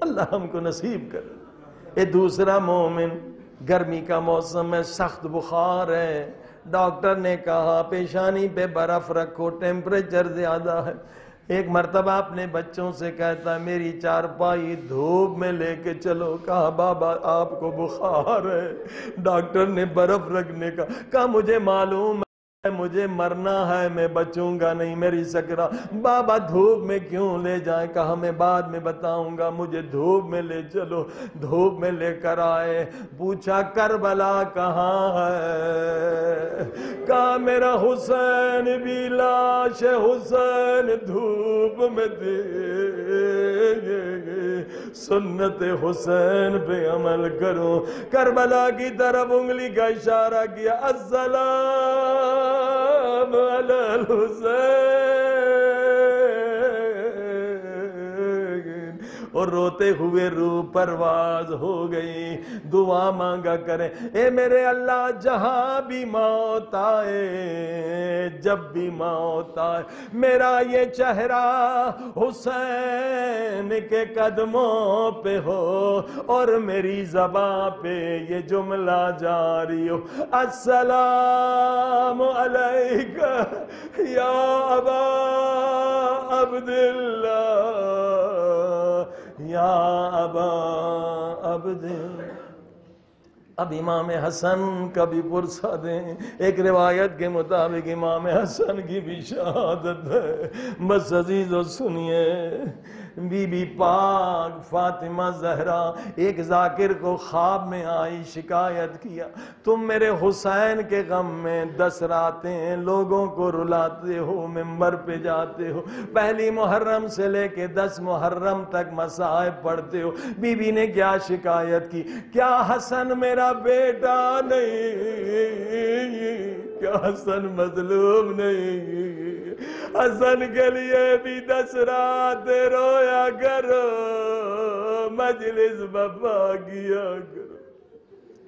A: اللہ ہم کو نصیب کرے۔ یہ دوسرا مومن، گرمی کا موسم ہے، سخت بخار ہے، ڈاکٹر نے کہا پیشانی پہ برف رکھو، ٹیمپریچر زیادہ ہے۔ ایک مرتبہ اپنے بچوں سے کہتا ہے میری چارپائی دھوپ میں لے کے چلو۔ کہا بابا آپ کو بخار ہے، ڈاکٹر نے برف رکھنے کا کہا مجھے معلوم ہے مجھے مرنا ہے، میں بچوں گا نہیں، میری سکرات۔ بابا دھوپ میں کیوں لے جائیں؟ کہا میں بعد میں بتاؤں گا، مجھے دھوپ میں لے چلو۔ دھوپ میں لے کر آئے، پوچھا کربلا کہاں ہے؟ کہا میرا حسین بھی لاش حسین دھوپ میں دے۔ سنت حسین پہ عمل کرو۔ کربلا کی طرف انگلی کا اشارہ کیا، السلام علی الحسین، اور روتے ہوئے روح پرواز ہو گئی۔ دعا مانگا کریں اے میرے اللہ جہاں بھی موت آئے، جب بھی موت آئے، میرا یہ چہرہ حسین کے قدموں پہ ہو اور میری زبان پہ یہ جملہ جاری ہو، السلام علیکہ یا ابا عبداللہ، یا ابا عبداللہ۔ اب امام حسن کا بھی پرسہ دیں۔ ایک روایت کے مطابق امام حسن کی بھی شہادت ہے۔ بس عزیزو سنیے، بی بی پاک فاطمہ زہرا ایک ذاکر کو خواب میں آئی، شکایت کیا تم میرے حسین کے غم میں 10 راتیں لوگوں کو رلاتے ہو، منبر پہ جاتے ہو، پہلی محرم سے لے کے 10 محرم تک مصائب پڑھتے ہو۔ بی بی نے کیا شکایت کی؟ کیا حسن میرا بیٹا نہیں؟ کیا حسن مظلوم نہیں؟ حسن کے لیے بھی 10 رات رویا کرو، مجلس بپا کیا کرو۔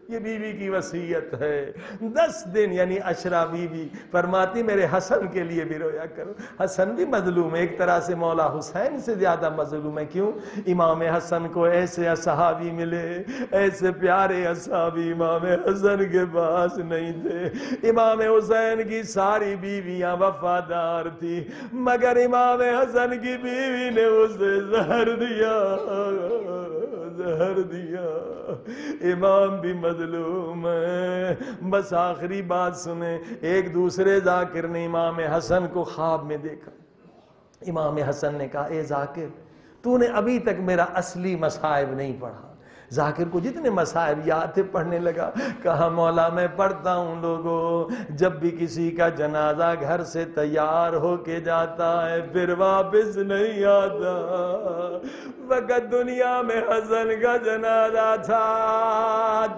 A: یہ بیوی کی وصیت ہے۔ 10 دن یعنی عشرہ بیوی فرماتی میرے حسن کے لیے بھی رویا کرو۔ حسن بھی مظلوم ہے، ایک طرح سے مولا حسین سے زیادہ مظلوم ہے۔ کیوں؟ امام حسن کو ایسے اصحابی ملے، ایسے پیارے اصحابی امام حسن کے پاس نہیں تھے۔ امام حسین کی ساری بیویاں وفادار تھی، مگر امام حسن کی بیوی نے اسے زہر دیا، زہر دیا۔ امام بھی مظلوم ہے۔ بس آخری بات سنیں، ایک دوسرے ذاکر نے امام حسن کو خواب میں دیکھا۔ امام حسن نے کہا اے ذاکر، تو نے ابھی تک میرا اصلی مصائب نہیں پڑھا۔ ذاکر کو جتنے مصائب یاد تھے پڑھنے لگا۔ کہا مولا میں پڑھتا ہوں لوگوں، جب بھی کسی کا جنازہ گھر سے تیار ہو کے جاتا ہے پھر واپس نہیں آتا۔ وقت دنیا میں حسن کا جنازہ تھا،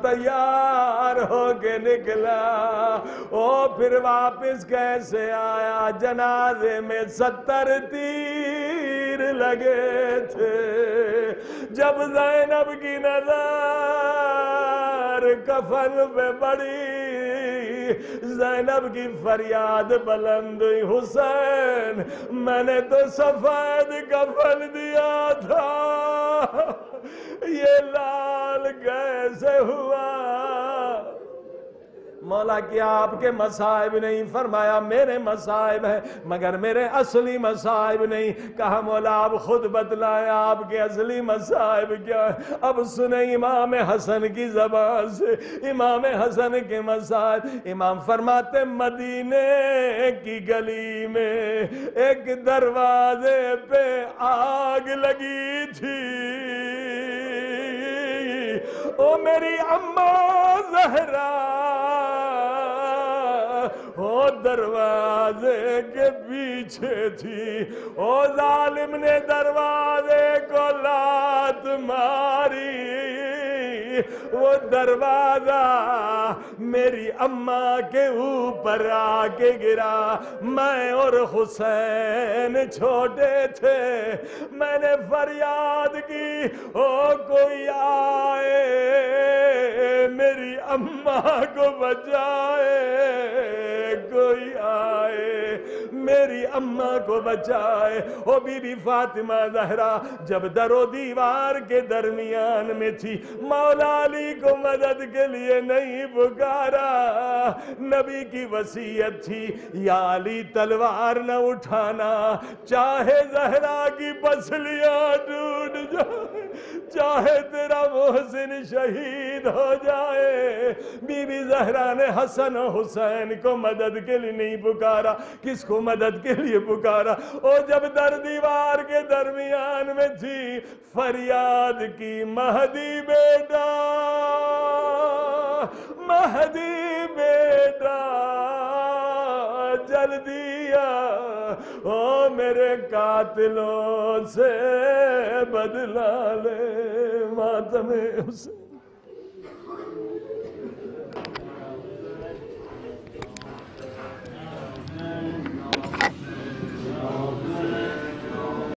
A: تیار ہو کے نکلا، پھر واپس کیسے آیا؟ جنازے میں 70 تیر لگے تھے۔ جب زینب کی نظر کفن پہ پڑی، زینب کی فریاد بلند ہوئی، حسین میں نے تو سفید کفن دیا تھا، یہ لال کیسے ہوا؟ مولا کیا آپ کے مصائب نہیں؟ فرمایا میرے مصائب ہیں مگر میرے اصلی مصائب نہیں۔ کہا مولا آپ خود بتلائیں آپ کے اصلی مصائب کیا ہیں؟ اب سنیں امام حسن کی زبان سے امام حسن کے مصائب۔ امام فرماتے مدینے کی گلی میں ایک دروازے پہ آگ لگی تھی، او میری اماں زہرا وہ دروازے کے پیچھے تھی، او ظالم نے دروازے کو لات ماری، وہ دروازہ میری اماں کے اوپر آ کے گرا۔ میں اور حسین چھوٹے تھے، میں نے فریاد کی او کوئی آئے میری اماں کو بچائے، کوئی آئے میری اماں کو بچائے۔ او بی بی فاطمہ زہرا جب در و دیوار کے درمیان میں تھی، مولا علی کو مدد کے لیے نہیں پکارا۔ نبی کی وصیت تھی یا علی تلوار نہ اٹھانا، چاہے زہرا کی پسلیاں ٹوٹ جائے، چاہے تیرا محسن شہید ہو جائے۔ بی بی زہرا نے حسن و حسین کو مدد کے لیے نہیں پکارا، کس کو مدد کے لیے پکارا؟ اور جب در دیوار کے درمیان میں تھی، فریاد کی مہدی بیٹا، مہدی بیٹا جلدی آ، او میرے قاتلوں سے بدلہ لے، ماتم حسین۔